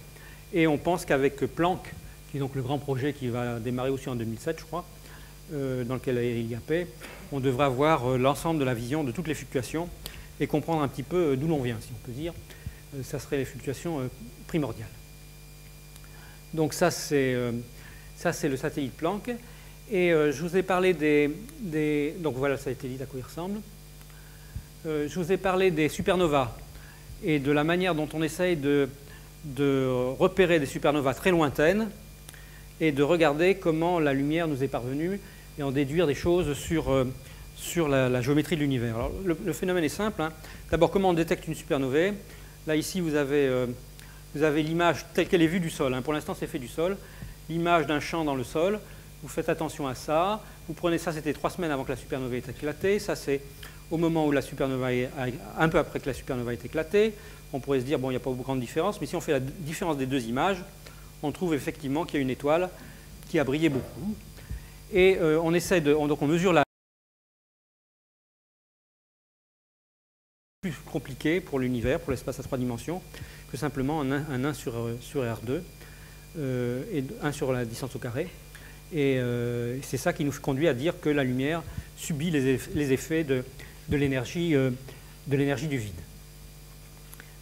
Et on pense qu'avec Planck, qui est donc le grand projet qui va démarrer aussi en 2007, je crois, dans lequel est l'IAP, on devra voir l'ensemble de la vision de toutes les fluctuations et comprendre un petit peu d'où l'on vient, si on peut dire. Ça serait les fluctuations primordiales. Donc ça, c'est le satellite Planck. Et je vous ai parlé donc voilà le satellite, à quoi il ressemble. Je vous ai parlé des supernovas et de la manière dont on essaye de repérer des supernovas très lointaines et de regarder comment la lumière nous est parvenue et en déduire des choses sur la géométrie de l'univers. Alors, le phénomène est simple. Hein. D'abord, comment on détecte une supernovae? Là, ici, vous avez l'image telle qu'elle est vue du sol. Hein. Pour l'instant, c'est fait du sol. L'image d'un champ dans le sol. Vous faites attention à ça. Vous prenez ça, c'était 3 semaines avant que la supernova ait éclaté. Ça, c'est au moment où la supernova un peu après que la supernova ait éclaté. On pourrait se dire, bon, il n'y a pas beaucoup de grande différence. Mais si on fait la différence des 2 images, on trouve effectivement qu'il y a une étoile qui a brillé beaucoup. Et on essaie donc on mesure la plus compliqué pour l'univers, pour l'espace à 3 dimensions, que simplement un 1 sur R2 et 1 sur la distance au carré. Et c'est ça qui nous conduit à dire que la lumière subit les effets de l'énergie du vide.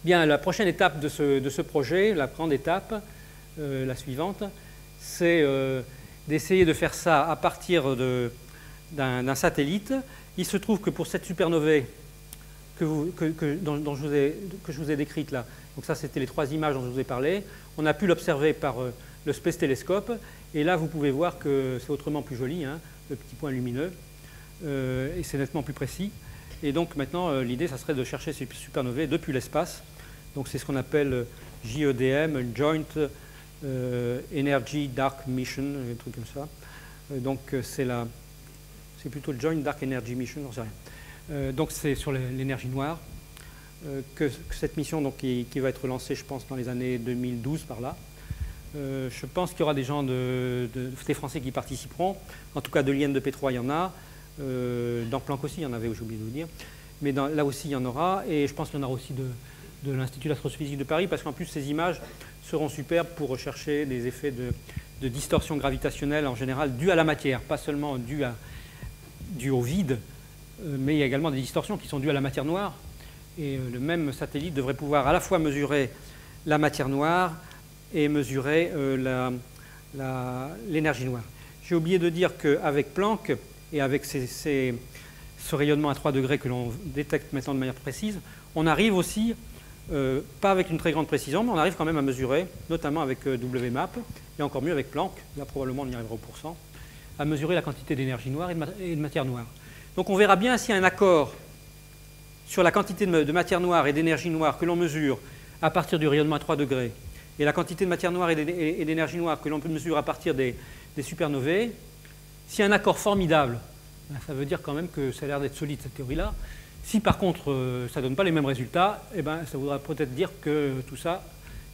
Bien, la prochaine étape de ce projet, la grande étape, la suivante, c'est d'essayer de faire ça à partir d'un satellite. Il se trouve que pour cette supernovae que je vous ai décrite là, donc ça c'était les 3 images dont je vous ai parlé, on a pu l'observer par le Space Telescope, et là vous pouvez voir que c'est autrement plus joli, hein, le petit point lumineux, et c'est nettement plus précis. Et donc maintenant l'idée ça serait de chercher ces supernovae depuis l'espace, donc c'est ce qu'on appelle JEDM, Joint Energy Dark Mission, un truc comme ça. Donc c'est plutôt Joint Dark Energy Mission, j'en sais rien. Donc c'est sur l'énergie noire que cette mission donc, qui va être lancée, je pense, dans les années 2012 par là. Je pense qu'il y aura des gens des Français qui participeront. En tout cas, de l'IN2P3, il y en a. Dans Planck aussi, il y en avait, j'ai oublié de vous dire. Mais là aussi, il y en aura. Et je pense qu'il y en aura aussi de l'Institut d'astrophysique de Paris, parce qu'en plus, ces images seront superbes pour rechercher des effets de distorsion gravitationnelle en général dus à la matière, pas seulement dus au vide, mais il y a également des distorsions qui sont dues à la matière noire. Et le même satellite devrait pouvoir à la fois mesurer la matière noire et mesurer l'énergie noire. J'ai oublié de dire qu'avec Planck et avec ce rayonnement à 3 degrés que l'on détecte maintenant de manière précise, on arrive aussi, pas avec une très grande précision, mais on arrive quand même à mesurer, notamment avec WMAP, et encore mieux avec Planck, là probablement on y arrivera au pourcent, à mesurer la quantité d'énergie noire et de matière noire. Donc on verra bien s'il y a un accord sur la quantité de matière noire et d'énergie noire que l'on mesure à partir du rayonnement à 3 degrés et la quantité de matière noire et d'énergie noire que l'on mesure à partir des supernovae. S'il y a un accord formidable, ça veut dire quand même que ça a l'air d'être solide cette théorie-là. Si par contre ça ne donne pas les mêmes résultats, eh ben, ça voudra peut-être dire que tout ça,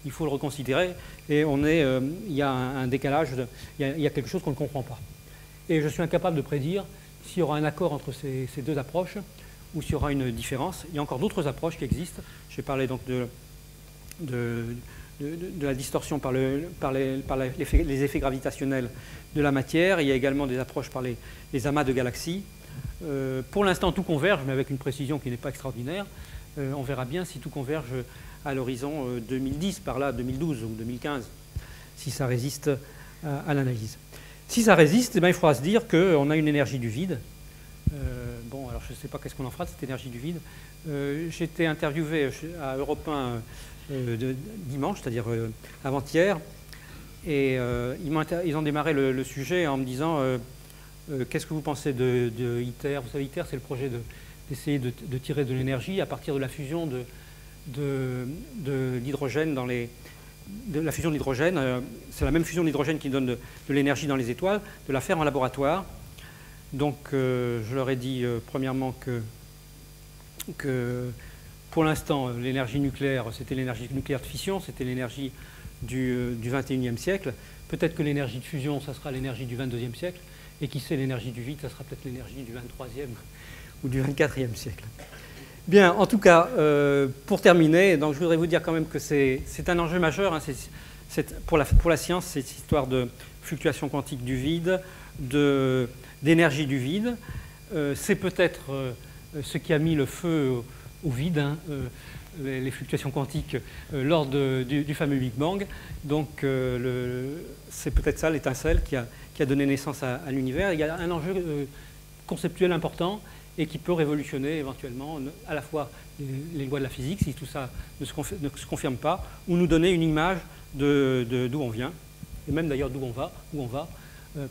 il faut le reconsidérer et il y a un décalage, il y a quelque chose qu'on ne comprend pas. Et je suis incapable de prédire s'il y aura un accord entre ces 2 approches ou s'il y aura une différence. Il y a encore d'autres approches qui existent. J'ai parlé donc de la distorsion par les effets gravitationnels de la matière. Il y a également des approches par les amas de galaxies. Pour l'instant, tout converge, mais avec une précision qui n'est pas extraordinaire. On verra bien si tout converge à l'horizon 2010, par là, 2012 ou 2015, si ça résiste à l'analyse. Si ça résiste, eh bien, il faudra se dire qu'on a une énergie du vide. Bon, alors je ne sais pas qu'est-ce qu'on en fera de cette énergie du vide. J'ai été interviewé à Europe 1 dimanche, c'est-à-dire avant-hier, et ils ont démarré le sujet en me disant qu'est-ce que vous pensez de ITER? Vous savez, ITER, c'est le projet d'essayer de tirer de l'énergie à partir de la fusion de l'hydrogène de la fusion de l'hydrogène. C'est la même fusion de l'hydrogène qui donne de l'énergie dans les étoiles, de la faire en laboratoire. Donc je leur ai dit premièrement que pour l'instant l'énergie nucléaire, c'était l'énergie nucléaire de fission, c'était l'énergie du XXIe siècle. Peut-être que l'énergie de fusion, ça sera l'énergie du XXIIe siècle, et qui sait, l'énergie du vide, ça sera peut-être l'énergie du XXIIIe ou du XXIVe siècle. Bien, en tout cas, pour terminer, donc je voudrais vous dire quand même que c'est un enjeu majeur, hein, pour la science, cette histoire de fluctuation quantique du vide, d'énergie du vide. C'est peut-être ce qui a mis le feu au vide, hein, les fluctuations quantiques lors du fameux Big Bang. Donc c'est peut-être ça l'étincelle qui a donné naissance à l'univers. Il y a un enjeu conceptuel important et qui peut révolutionner éventuellement à la fois les lois de la physique, si tout ça ne se confirme pas, ou nous donner une image d'où on vient, et même d'ailleurs d'où on va,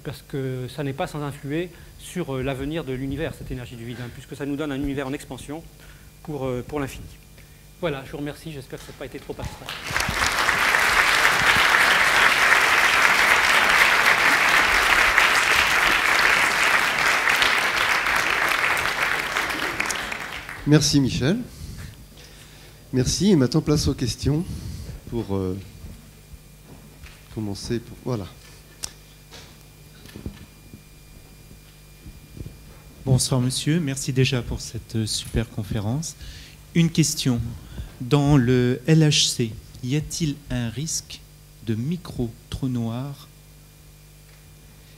parce que ça n'est pas sans influer sur l'avenir de l'univers, cette énergie du vide, hein, puisque ça nous donne un univers en expansion pour l'infini. Voilà, je vous remercie, j'espère que ça n'a pas été trop abstrait. Merci Michel. Merci, et maintenant place aux questions pour commencer. Voilà. Bonsoir monsieur, merci déjà pour cette super conférence. Une question. Dans le LHC, y a-t-il un risque de micro-trou noir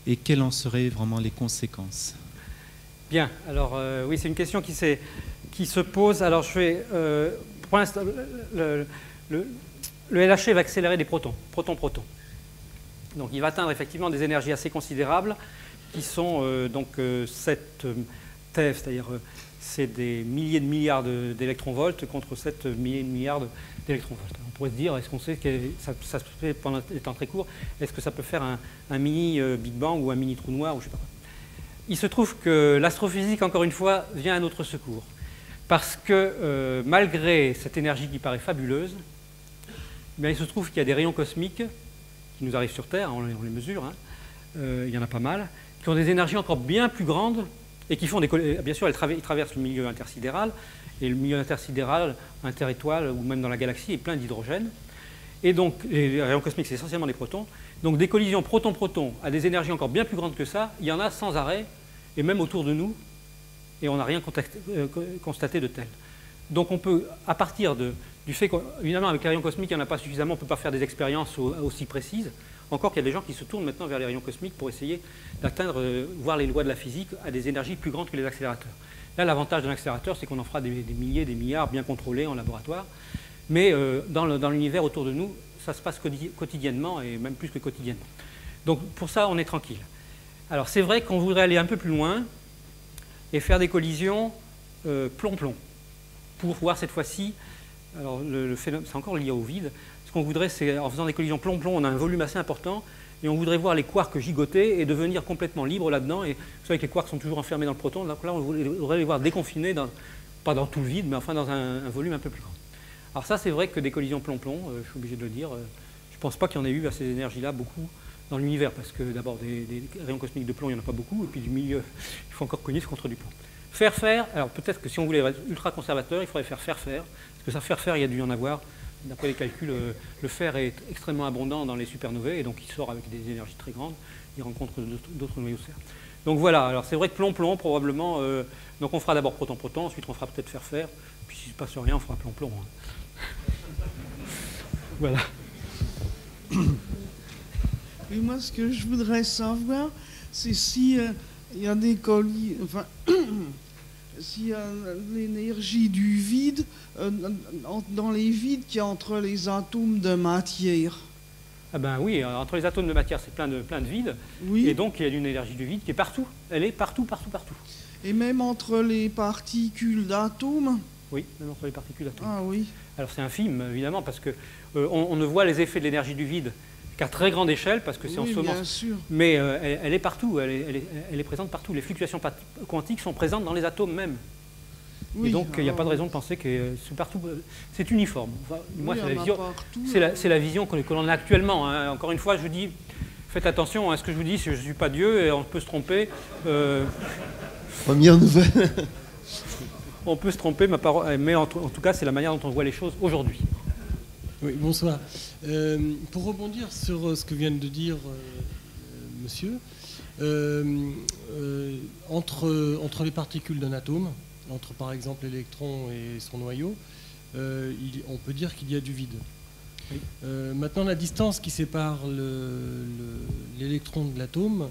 et quelles en seraient vraiment les conséquences? Bien, alors oui, c'est une question qui se pose. Alors je vais, pour l'instant, le LHC va accélérer des protons. Donc il va atteindre effectivement des énergies assez considérables qui sont donc 7 TeV, c'est-à-dire c'est des milliers de milliards d'électronvolts contre 7 milliers de milliards d'électronvolts. On pourrait se dire, est-ce qu'on sait que ça se fait pendant des temps très courts, est-ce que ça peut faire un mini Big Bang ou un mini trou noir ou je sais pas quoi. Il se trouve que l'astrophysique, encore une fois, vient à notre secours. Parce que malgré cette énergie qui paraît fabuleuse, eh bien, il se trouve qu'il y a des rayons cosmiques qui nous arrivent sur Terre, on les mesure, hein, il y en a pas mal, qui ont des énergies encore bien plus grandes et qui font des... Bien sûr, ils traversent le milieu intersidéral, et le milieu intersidéral, interétoile ou même dans la galaxie est plein d'hydrogène. Et donc, les rayons cosmiques, c'est essentiellement des protons. Donc, des collisions proton-proton à des énergies encore bien plus grandes que ça, il y en a sans arrêt, et même autour de nous, et on n'a rien constaté de tel. Donc, on peut, à partir du fait qu'évidemment, avec les rayons cosmiques, il n'y en a pas suffisamment, on ne peut pas faire des expériences aussi précises. Encore qu'il y a des gens qui se tournent maintenant vers les rayons cosmiques pour essayer d'atteindre, voir les lois de la physique à des énergies plus grandes que les accélérateurs. Là, l'avantage d'un accélérateur, c'est qu'on en fera des milliers, des milliards, bien contrôlés en laboratoire. Mais dans l'univers autour de nous, ça se passe quotidiennement, et même plus que quotidiennement. Donc pour ça, on est tranquille. Alors c'est vrai qu'on voudrait aller un peu plus loin et faire des collisions plomb-plomb, pour voir cette fois-ci, alors le phénomène, c'est encore lié au vide, ce qu'on voudrait, c'est en faisant des collisions plomb-plomb, on a un volume assez important, et on voudrait voir les quarks gigoter et devenir complètement libres là-dedans. Et vous savez que les quarks sont toujours enfermés dans le proton, donc là on voudrait les voir déconfinés, pas dans tout le vide, mais enfin dans un volume un peu plus grand. Alors ça, c'est vrai que des collisions plomb-plomb, je suis obligé de le dire, je ne pense pas qu'il y en ait eu à ces énergies-là beaucoup dans l'univers, parce que d'abord, des rayons cosmiques de plomb, il n'y en a pas beaucoup, et puis du milieu, il faut encore cogner contre du plomb. Faire, alors peut-être que si on voulait être ultra conservateur, il faudrait faire, parce que ça, faire, il y a dû y en avoir. D'après les calculs, le fer est extrêmement abondant dans les supernovae, et donc il sort avec des énergies très grandes, il rencontre d'autres noyaux de fer. Donc voilà, alors c'est vrai que plomb-plomb, probablement, donc on fera d'abord proton-proton, ensuite on fera peut-être faire, puis s'il ne se passe rien, on fera plomb-plomb. Hein. Voilà. Et moi, ce que je voudrais savoir, c'est si il y a des colliers, enfin, s'il y a l'énergie du vide dans les vides qu'il y a entre les atomes de matière. Ah ben oui, entre les atomes de matière, c'est plein de vides, oui. Et donc il y a une énergie du vide qui est partout. Elle est partout. Et même entre les particules d'atomes? Oui, même entre les particules d'atomes. Ah oui. Alors c'est infime, évidemment, parce que on ne voit les effets de l'énergie du vide qu'à très grande échelle, parce que c'est en ce moment. Bien sûr. Mais elle est partout, elle est présente partout. Les fluctuations quantiques sont présentes dans les atomes même. Oui, et donc il n'y a pas de raison de penser que c'est partout, c'est uniforme. Enfin, moi, c'est la vision que l'on a actuellement. Hein. Encore une fois, je vous dis, faites attention à ce que je vous dis, je ne suis pas Dieu et on peut se tromper. Première nouvelle. On peut se tromper, mais en tout cas, c'est la manière dont on voit les choses aujourd'hui. Oui, bonsoir. Pour rebondir sur ce que vient de dire monsieur, entre les particules d'un atome, entre par exemple l'électron et son noyau, on peut dire qu'il y a du vide. Oui. Maintenant, la distance qui sépare l'électron de l'atome,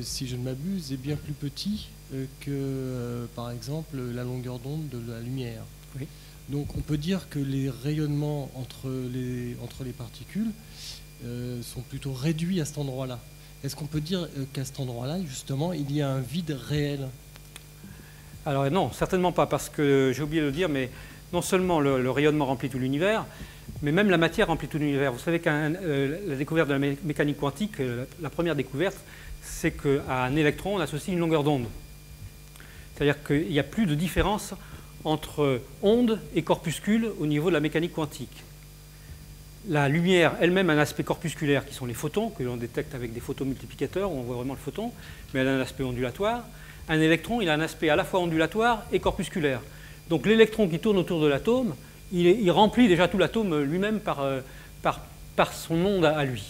si je ne m'abuse, est bien plus petite que, par exemple, la longueur d'onde de la lumière. Oui. Donc on peut dire que les rayonnements entre les particules sont plutôt réduits à cet endroit-là. Est-ce qu'on peut dire qu'à cet endroit-là, justement, il y a un vide réel? Alors non, certainement pas, parce que j'ai oublié de le dire, mais non seulement le rayonnement remplit tout l'univers, mais même la matière remplit tout l'univers. Vous savez qu'à la découverte de la mécanique quantique, la première découverte, c'est qu'à un électron, on associe une longueur d'onde. C'est-à-dire qu'il n'y a plus de différence entre onde et corpuscule au niveau de la mécanique quantique. La lumière elle-même a un aspect corpusculaire qui sont les photons, que l'on détecte avec des photomultiplicateurs, où on voit vraiment le photon, mais elle a un aspect ondulatoire. Un électron, il a un aspect à la fois ondulatoire et corpusculaire. Donc l'électron qui tourne autour de l'atome, il remplit déjà tout l'atome lui-même par son onde à lui.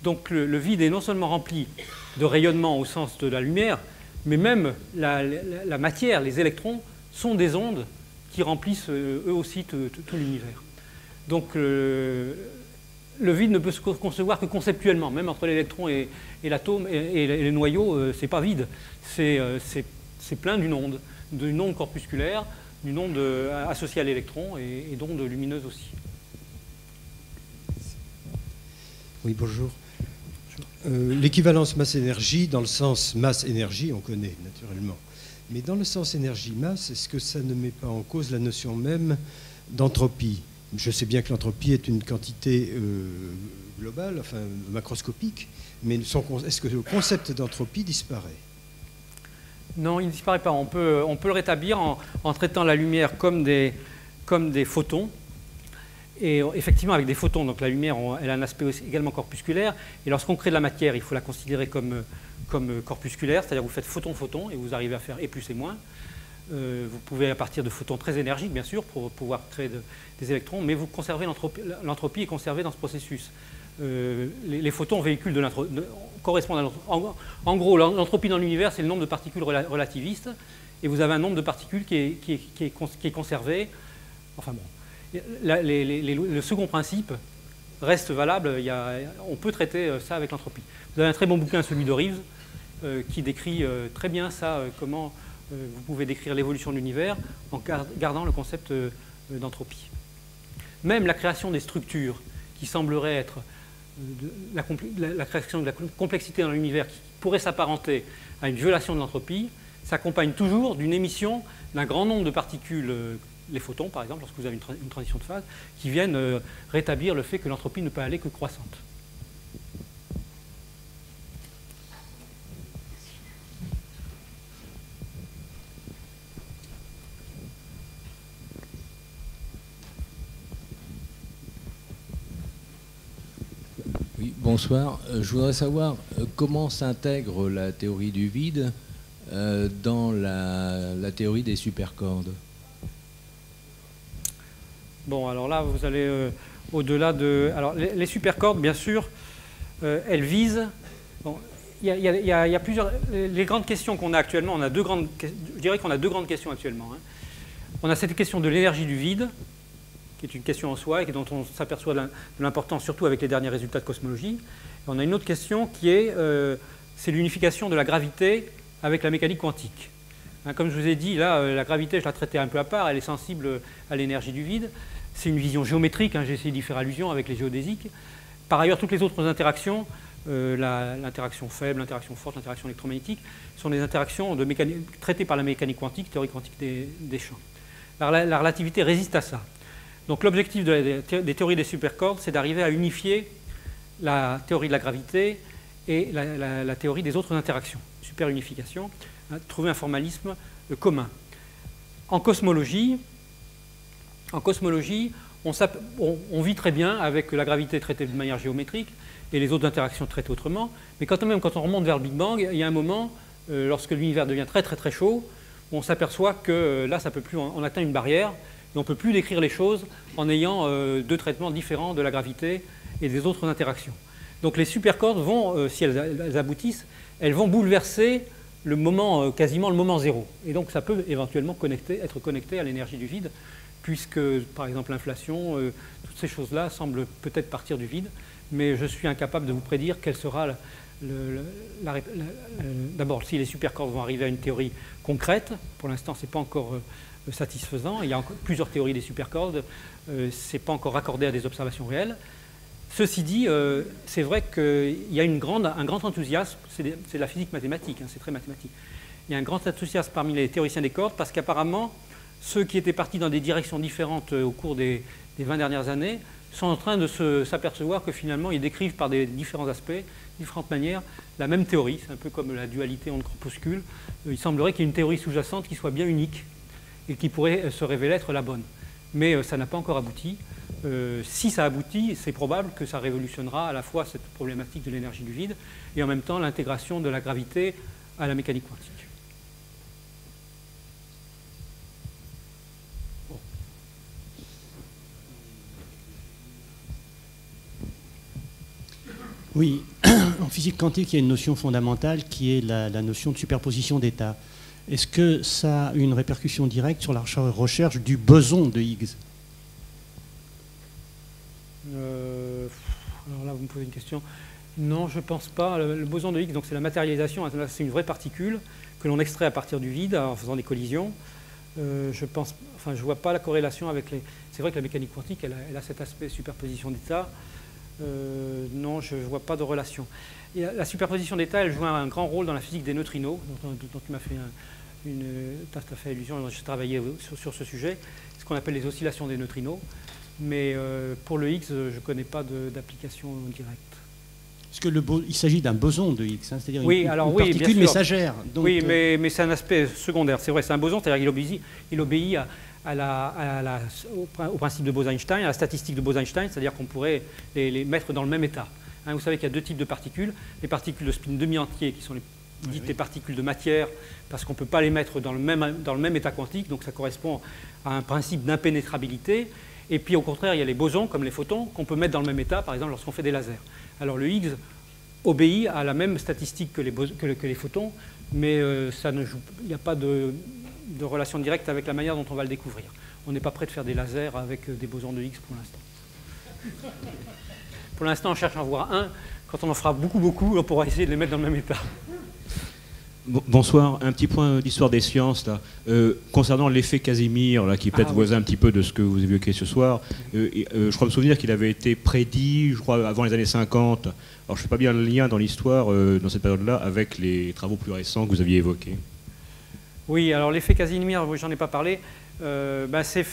Donc le vide est non seulement rempli de rayonnement au sens de la lumière, mais même la matière, les électrons, sont des ondes qui remplissent eux aussi tout l'univers. Donc le vide ne peut se concevoir que conceptuellement, même entre l'électron et l'atome et les noyaux, c'est pas vide, c'est plein d'une onde corpusculaire, d'une onde associée à l'électron et d'ondes lumineuses aussi. Oui, bonjour. L'équivalence masse-énergie, dans le sens masse-énergie, on connaît naturellement. Mais dans le sens énergie-masse, est-ce que ça ne met pas en cause la notion même d'entropie? Je sais bien que l'entropie est une quantité globale, enfin macroscopique, mais est-ce que le concept d'entropie disparaît? Non, il ne disparaît pas. On peut le rétablir en traitant la lumière comme des photons. Et effectivement, avec des photons, donc la lumière, elle a un aspect aussi également corpusculaire. Et lorsqu'on crée de la matière, il faut la considérer comme corpusculaire, c'est-à-dire que vous faites photon-photon et vous arrivez à faire et plus et moins. Vous pouvez, à partir de photons très énergiques, bien sûr, pour pouvoir créer des électrons, mais vous conservez l'entropie est conservée dans ce processus. Les photons véhiculent correspondent à l'entropie. En gros, l'entropie dans l'univers, c'est le nombre de particules relativistes, et vous avez un nombre de particules qui est conservé. Enfin bon. Le second principe reste valable. On peut traiter ça avec l'entropie. Vous avez un très bon bouquin, celui de Reeves, qui décrit très bien ça, comment vous pouvez décrire l'évolution de l'univers en gardant le concept d'entropie. Même la création des structures, qui semblerait être la création de la complexité dans l'univers, qui pourrait s'apparenter à une violation de l'entropie, s'accompagne toujours d'une émission d'un grand nombre de particules, les photons par exemple, lorsque vous avez une transition de phase, qui viennent rétablir le fait que l'entropie ne peut aller que croissante. Oui, bonsoir. Je voudrais savoir comment s'intègre la théorie du vide dans la théorie des supercordes. Bon, alors là, vous allez au-delà de... Alors, les supercordes, bien sûr, elles visent... Bon, il y a plusieurs... Les grandes questions qu'on a actuellement, on a deux grandes... Je dirais qu'on a deux grandes questions actuellement. Hein. On a cette question de l'énergie du vide, qui est une question en soi et dont on s'aperçoit de l'importance, surtout avec les derniers résultats de cosmologie. Et on a une autre question qui est c'est l'unification de la gravité avec la mécanique quantique. Hein, comme je vous ai dit, là, la gravité, je la traitais un peu à part, elle est sensible à l'énergie du vide. C'est une vision géométrique, hein, j'ai essayé d'y faire allusion avec les géodésiques. Par ailleurs, toutes les autres interactions, l'interaction faible, l'interaction forte, l'interaction électromagnétique, sont des interactions traitées par la mécanique quantique, théorie quantique des champs. La relativité résiste à ça. Donc l'objectif des théories des supercordes, c'est d'arriver à unifier la théorie de la gravité et la théorie des autres interactions, superunification, hein, trouver un formalisme commun. En cosmologie, on vit très bien avec la gravité traitée de manière géométrique et les autres interactions traitées autrement, mais quand on remonte vers le Big Bang, il y a un moment, lorsque l'univers devient très très très chaud, où on s'aperçoit que là, ça peut plus, on atteint une barrière, et on ne peut plus décrire les choses en ayant deux traitements différents de la gravité et des autres interactions. Donc les supercordes vont, si elles aboutissent, elles vont bouleverser le moment, quasiment le moment zéro. Et donc ça peut éventuellement être connecté à l'énergie du vide, puisque par exemple l'inflation, toutes ces choses-là semblent peut-être partir du vide, mais je suis incapable de vous prédire quelle sera d'abord si les supercordes vont arriver à une théorie concrète. Pour l'instant, ce n'est pas encore satisfaisant. Il y a encore plusieurs théories des supercordes, ce n'est pas encore raccordé à des observations réelles. Ceci dit, c'est vrai qu'il y a un grand enthousiasme, c'est de la physique mathématique, hein, c'est très mathématique. Il y a un grand enthousiasme parmi les théoriciens des cordes parce qu'apparemment, ceux qui étaient partis dans des directions différentes au cours des 20 dernières années sont en train de s'apercevoir que finalement, ils décrivent par des différents aspects, différentes manières, la même théorie. C'est un peu comme la dualité onde-corpuscule. Il semblerait qu'il y ait une théorie sous-jacente qui soit bien unique et qui pourrait se révéler être la bonne. Mais ça n'a pas encore abouti. Si ça aboutit, c'est probable que ça révolutionnera à la fois cette problématique de l'énergie du vide et en même temps l'intégration de la gravité à la mécanique quantique. Oui, en physique quantique, il y a une notion fondamentale qui est la notion de superposition d'états. Est-ce que ça a une répercussion directe sur la recherche du boson de Higgs? Alors là, vous me posez une question. Non, je ne pense pas. Le boson de Higgs, c'est la matérialisation. C'est une vraie particule que l'on extrait à partir du vide en faisant des collisions. Je ne vois pas la corrélation avec les... C'est vrai que la mécanique quantique, elle a cet aspect superposition d'états. Non, je ne vois pas de relation. Et la superposition d'états, elle joue un grand rôle dans la physique des neutrinos, dont tu m'as fait allusion, dont j'ai travaillé sur ce sujet, ce qu'on appelle les oscillations des neutrinos. Mais pour le Higgs, je ne connais pas d'application directe. Parce que il s'agit d'un boson de Higgs, hein, c'est-à-dire une particule messagère. Donc, oui, mais c'est un aspect secondaire. C'est vrai, c'est un boson, c'est-à-dire qu'il obéit au principe de Bose-Einstein, à la statistique de Bose-Einstein, c'est-à-dire qu'on pourrait les mettre dans le même état. Hein, vous savez qu'il y a deux types de particules. Les particules de spin demi-entier, qui sont dites les particules de matière, parce qu'on ne peut pas les mettre dans le même état quantique, donc ça correspond à un principe d'impénétrabilité. Et puis au contraire, il y a les bosons, comme les photons, qu'on peut mettre dans le même état, par exemple lorsqu'on fait des lasers. Alors le Higgs obéit à la même statistique que les photons, mais il n'y a pas de relation directe avec la manière dont on va le découvrir. On n'est pas prêt de faire des lasers avec des bosons de Higgs pour l'instant. Pour l'instant, on cherche à en voir un. Quand on en fera beaucoup, on pourra essayer de les mettre dans le même état. Bonsoir, un petit point d'histoire des sciences là. Concernant l'effet Casimir, là, qui est peut-être voisin un petit peu de ce que vous évoquez ce soir. Je crois me souvenir qu'il avait été prédit, je crois, avant les années 50. Alors je ne fais pas bien le lien dans l'histoire, dans cette période-là, avec les travaux plus récents que vous aviez évoqués. Oui, alors l'effet Casimir, j'en ai pas parlé. Là, j'ai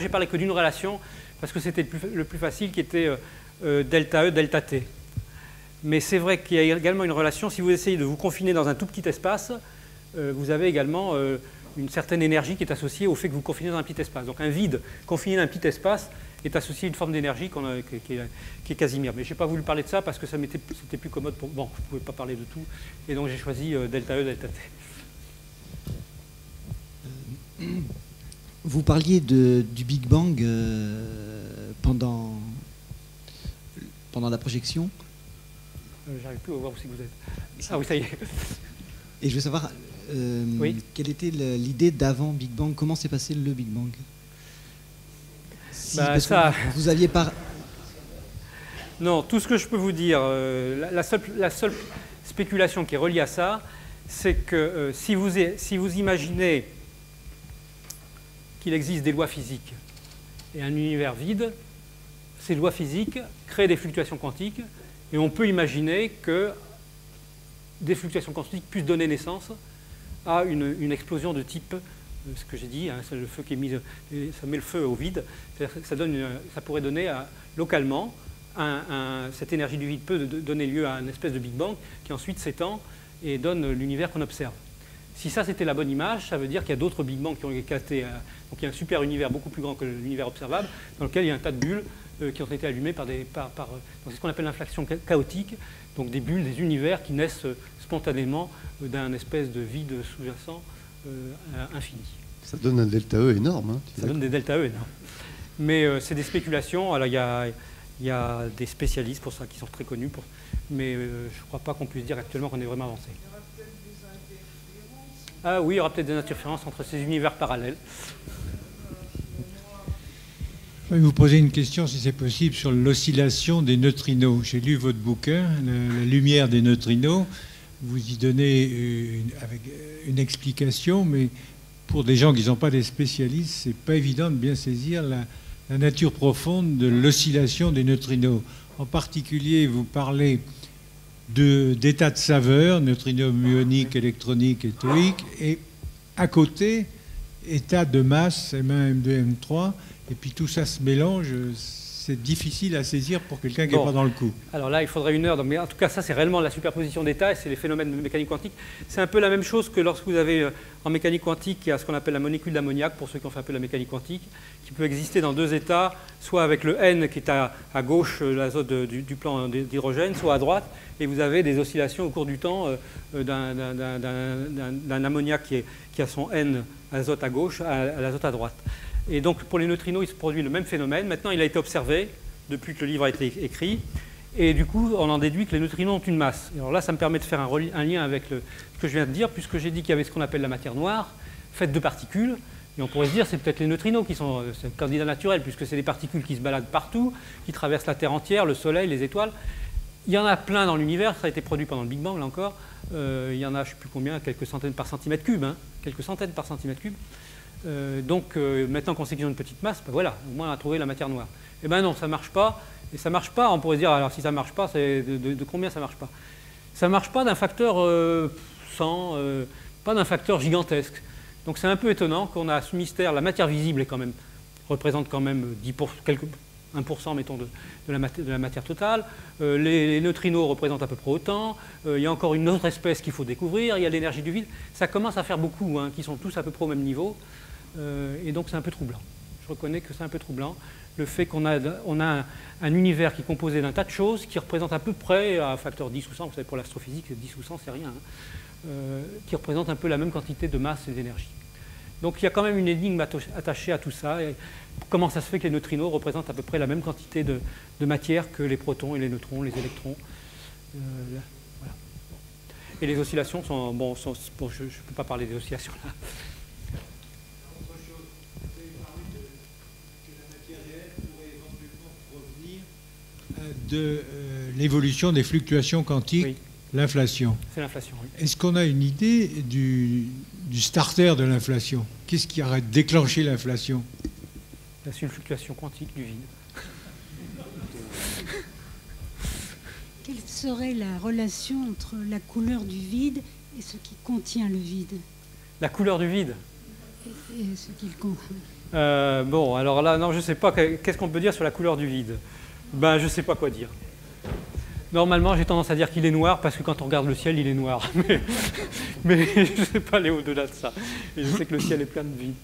parlé que d'une relation, parce que c'était le plus facile, qui était delta E, delta T. Mais c'est vrai qu'il y a également une relation, si vous essayez de vous confiner dans un tout petit espace, vous avez également une certaine énergie qui est associée au fait que vous confinez dans un petit espace. Donc un vide confiné dans un petit espace est associé à une forme d'énergie qui est Casimir. Mais je n'ai pas voulu parler de ça parce que c'était plus commode pour... Bon, je ne pouvais pas parler de tout, et donc j'ai choisi delta E, delta T. Vous parliez du Big Bang pendant la projection. J'arrive plus à voir où c'est que vous êtes. Ah oui, ça y est. Et je veux savoir quelle était l'idée d'avant Big Bang. Comment s'est passé le Big Bang? Vous aviez pas... Non, tout ce que je peux vous dire, la seule spéculation qui est reliée à ça, c'est que si vous imaginez qu'il existe des lois physiques et un univers vide, ces lois physiques créent des fluctuations quantiques. Et on peut imaginer que des fluctuations quantiques puissent donner naissance à une explosion de type, ce que j'ai dit, hein, c'est le feu qui est mis, ça met le feu au vide, ça pourrait donner localement, cette énergie du vide peut donner lieu à une espèce de Big Bang qui ensuite s'étend et donne l'univers qu'on observe. Si ça c'était la bonne image, ça veut dire qu'il y a d'autres Big Bang qui ont éclaté. Donc il y a un super univers beaucoup plus grand que l'univers observable, dans lequel il y a un tas de bulles qui ont été allumées par c'est ce qu'on appelle l'inflation chaotique, donc des bulles, des univers qui naissent spontanément d'un espèce de vide sous-jacent infini. Ça donne un delta E énorme. Hein, ça donne des delta E énormes. Mais c'est des spéculations. Alors il y a des spécialistes pour ça qui sont très connus, mais je ne crois pas qu'on puisse dire actuellement qu'on est vraiment avancé. Ah oui, il y aura peut-être des interférences entre ces univers parallèles. Je vais vous poser une question, si c'est possible, sur l'oscillation des neutrinos. J'ai lu votre bouquin, La lumière des neutrinos. Vous y donnez avec une explication, mais pour des gens qui ne sont pas des spécialistes, ce n'est pas évident de bien saisir la nature profonde de l'oscillation des neutrinos. En particulier, vous parlez d'états de saveur, neutrinos muoniques, électroniques et théiques, et à côté, état de masse, M1, M2, M3, et puis tout ça se mélange, c'est difficile à saisir pour quelqu'un qui n'est pas dans le coup. Alors là, il faudrait une heure, mais en tout cas, ça c'est réellement la superposition d'états, et c'est les phénomènes de mécanique quantique. C'est un peu la même chose que lorsque vous avez en mécanique quantique, il y a ce qu'on appelle la molécule d'ammoniac, pour ceux qui ont fait un peu la mécanique quantique, qui peut exister dans deux états, soit avec le N qui est à gauche, l'azote du plan d'hydrogène, soit à droite, et vous avez des oscillations au cours du temps d'un ammoniac qui a son N azote à gauche à l'azote à droite. Et donc pour les neutrinos, il se produit le même phénomène. Maintenant, il a été observé depuis que le livre a été écrit, et du coup, on en déduit que les neutrinos ont une masse. Et alors là, ça me permet de faire un lien avec ce que je viens de dire, puisque j'ai dit qu'il y avait ce qu'on appelle la matière noire, faite de particules. Et on pourrait se dire c'est peut-être les neutrinos qui sont le candidat naturel, puisque c'est des particules qui se baladent partout, qui traversent la Terre entière, le Soleil, les étoiles. Il y en a plein dans l'univers, ça a été produit pendant le Big Bang, là encore. Il y en a, je ne sais plus combien, quelques centaines par centimètre cube, hein, quelques centaines par centimètre cube. Donc maintenant qu'on sait qu'ils ont une petite masse, ben voilà, au moins on a trouvé la matière noire. Eh bien non, ça ne marche pas. Et ça ne marche pas, on pourrait se dire, alors si ça ne marche pas, c'est de combien ça ne marche pas? Ça ne marche pas d'un facteur 100, pas d'un facteur gigantesque. Donc c'est un peu étonnant qu'on a ce mystère, la matière visible représente quand même 1%, mettons, de la matière totale. Les neutrinos représentent à peu près autant. Il y a encore une autre espèce qu'il faut découvrir. Il y a l'énergie du vide. Ça commence à faire beaucoup, hein, qui sont tous à peu près au même niveau. Et donc c'est un peu troublant. Je reconnais que c'est un peu troublant. Le fait qu'on a un univers qui est composé d'un tas de choses qui représente à peu près, à facteur 10 ou 100, vous savez pour l'astrophysique, 10 ou 100, c'est rien, hein, qui représente un peu la même quantité de masse et d'énergie. Donc il y a quand même une énigme attachée à tout ça. Et comment ça se fait que les neutrinos représentent à peu près la même quantité de matière que les protons et les neutrons, les électrons. Voilà. Et les oscillations sont... Bon, je ne peux pas parler des oscillations là. Autre chose, vous avez parlé que la matière réelle pourrait éventuellement provenir de l'évolution des fluctuations quantiques, oui. L'inflation. C'est l'inflation, oui. Est-ce qu'on a une idée du starter de l'inflation? Qu'est-ce qui aurait déclenché l'inflation? C'est une fluctuation quantique du vide. Quelle serait la relation entre la couleur du vide et ce qui contient le vide? La couleur du vide? Et ce qu'il contient. Bon, alors là, non, je ne sais pas. Qu'est-ce qu'on peut dire sur la couleur du vide? Ben, je ne sais pas quoi dire. Normalement, j'ai tendance à dire qu'il est noir parce que quand on regarde le ciel, il est noir. Mais je ne sais pas aller au-delà de ça. Et je sais que le ciel est plein de vide.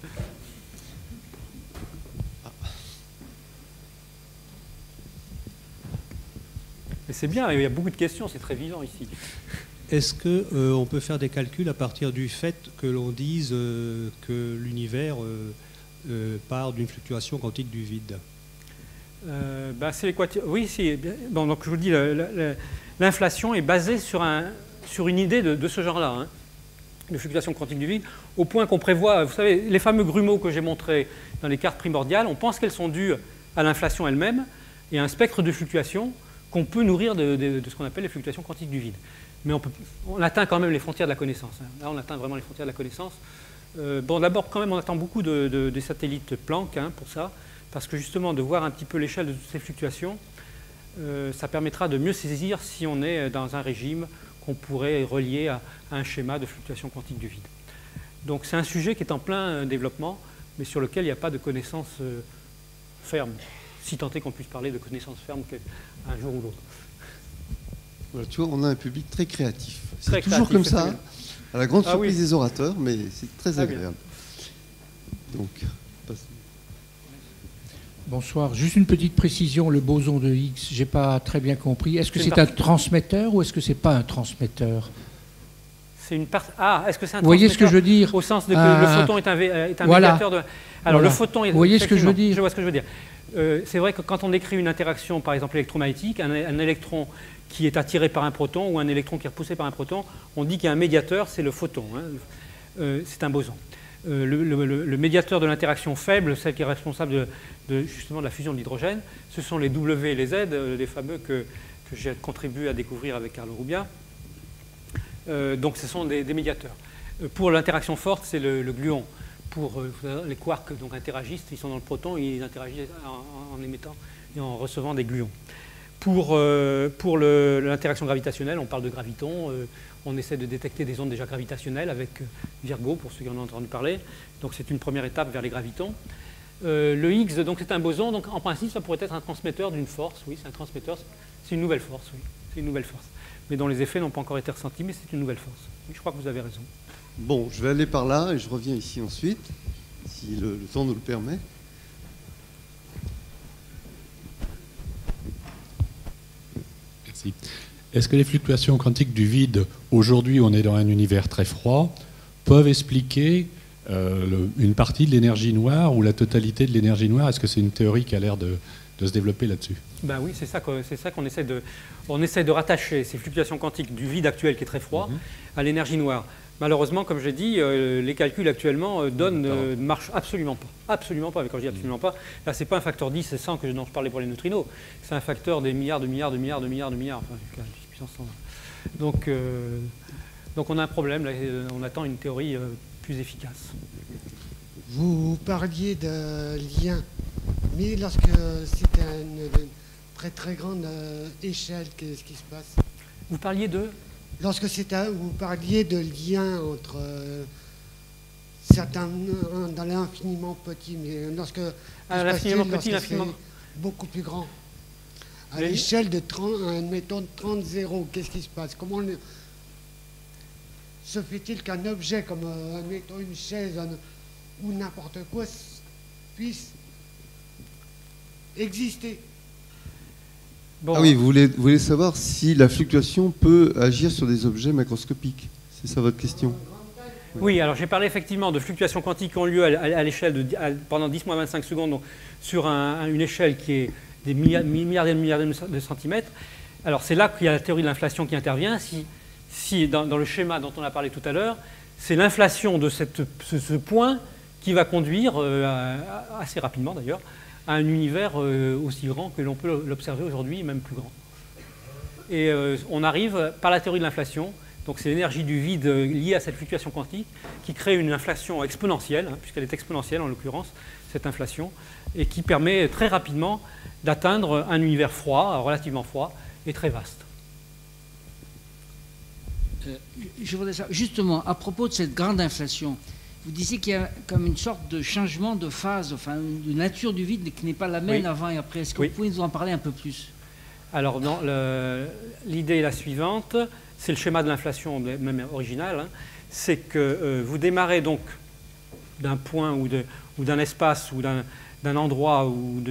Mais c'est bien, il y a beaucoup de questions, c'est très vivant ici. Est-ce qu'on peut faire des calculs à partir du fait que l'on dise que l'univers part d'une fluctuation quantique du vide? C'est l'équation. Oui, si. Bon, donc je vous dis, l'inflation est basée sur une idée de ce genre-là, hein, de fluctuation quantique du vide, au point qu'on prévoit, vous savez, les fameux grumeaux que j'ai montrés dans les cartes primordiales, on pense qu'elles sont dues à l'inflation elle-même et à un spectre de fluctuation qu'on peut nourrir de ce qu'on appelle les fluctuations quantiques du vide. Mais on atteint quand même les frontières de la connaissance. Hein. Là, on atteint vraiment les frontières de la connaissance. Bon, d'abord, quand même, on attend beaucoup des satellites Planck, hein, pour ça. Parce que justement, de voir un petit peu l'échelle de toutes ces fluctuations, ça permettra de mieux saisir si on est dans un régime qu'on pourrait relier à un schéma de fluctuation quantique du vide. Donc c'est un sujet qui est en plein développement, mais sur lequel il n'y a pas de connaissances fermes, si tant est qu'on puisse parler de connaissances fermes un jour ou l'autre. Voilà, tu vois, on a un public très créatif. C'est toujours comme ça. À la grande surprise des orateurs, mais c'est très agréable. Donc, bonsoir. Juste une petite précision, le boson de Higgs, je n'ai pas très bien compris. Est-ce que c'est un transmetteur ou est-ce que c'est pas un transmetteur? C'est une part. Ah, est-ce que c'est un transmetteur? Vous voyez ce que je veux dire? Au sens de que le photon est un médiateur de. Alors le photon est. Vous voyez ce que je veux dire? Je vois ce que je veux dire. C'est vrai que quand on décrit une interaction, par exemple électromagnétique, un électron qui est attiré par un proton ou un électron qui est repoussé par un proton, on dit qu'il y a un médiateur, c'est le photon. Hein. C'est un boson. Le médiateur de l'interaction faible, celle qui est responsable justement de la fusion de l'hydrogène, ce sont les W et les Z, les fameux que j'ai contribué à découvrir avec Carlo Rubbia. Donc ce sont des médiateurs. Pour l'interaction forte, c'est le gluon. Pour les quarks donc interagissent, ils sont dans le proton, ils interagissent en émettant et en recevant des gluons. Pour l'interaction gravitationnelle, on parle de gravitons. On essaie de détecter des ondes déjà gravitationnelles avec Virgo, pour ceux qui en ont entendu parler. Donc c'est une première étape vers les gravitons. Le Higgs, donc c'est un boson. Donc en principe, ça pourrait être un transmetteur d'une force. Oui, c'est un transmetteur. C'est une nouvelle force. Oui, c'est une nouvelle force. Mais dont les effets n'ont pas encore été ressentis, mais c'est une nouvelle force. Oui, je crois que vous avez raison. Bon, je vais aller par là et je reviens ici ensuite, si le temps nous le permet. Merci. Est-ce que les fluctuations quantiques du vide, aujourd'hui on est dans un univers très froid, peuvent expliquer une partie de l'énergie noire ou la totalité de l'énergie noire? Est-ce que c'est une théorie qui a l'air de se développer là-dessus? Ben oui, c'est ça qu'on essaie de... On essaie de rattacher ces fluctuations quantiques du vide actuel qui est très froid à l'énergie noire. Malheureusement, comme je l'ai dit, les calculs actuellement ne marchent absolument pas. Absolument pas. Quand je dis absolument pas, là, c'est pas un facteur 10 et 100 dont je parlais pour les neutrinos. C'est un facteur des milliards, de milliards, de milliards, de milliards, de milliards. Enfin, jusqu'à 10 puissance 120. Donc on a un problème. Là, on attend une théorie plus efficace. Vous parliez de lien, mais lorsque c'est à une très très grande échelle, qu'est-ce qui se passe? Vous parliez de... Lorsque vous parliez de lien entre certains dans l'infiniment petit, mais lorsque l'infiniment petit, l'infiniment beaucoup plus grand, à l'échelle de 30, mettons 30 zéros, qu'est-ce qui se passe? Comment se fait-il qu'un objet comme mettons une chaise ou n'importe quoi puisse exister? Bon. Ah oui, vous voulez savoir si la fluctuation peut agir sur des objets macroscopiques. C'est ça votre question? Oui, alors j'ai parlé effectivement de fluctuations quantiques qui ont lieu à l'échelle pendant 10-25 secondes, donc sur une échelle qui est des milliards de centimètres. Alors c'est là qu'il y a la théorie de l'inflation qui intervient. Si dans le schéma dont on a parlé tout à l'heure, c'est l'inflation de ce point qui va conduire, assez rapidement d'ailleurs, à un univers aussi grand que l'on peut l'observer aujourd'hui, même plus grand. Et on arrive par la théorie de l'inflation, donc c'est l'énergie du vide liée à cette fluctuation quantique qui crée une inflation exponentielle, puisqu'elle est exponentielle en l'occurrence, cette inflation, et qui permet très rapidement d'atteindre un univers froid, relativement froid, et très vaste. Je voudrais savoir, justement, à propos de cette grande inflation, vous disiez qu'il y a comme une sorte de changement de phase, enfin, de nature du vide qui n'est pas la même avant et après. Est-ce que vous pouvez nous en parler un peu plus? Alors, l'idée est la suivante, c'est le schéma de l'inflation même original, hein. C'est que vous démarrez donc d'un point ou d'un espace ou d'un endroit ou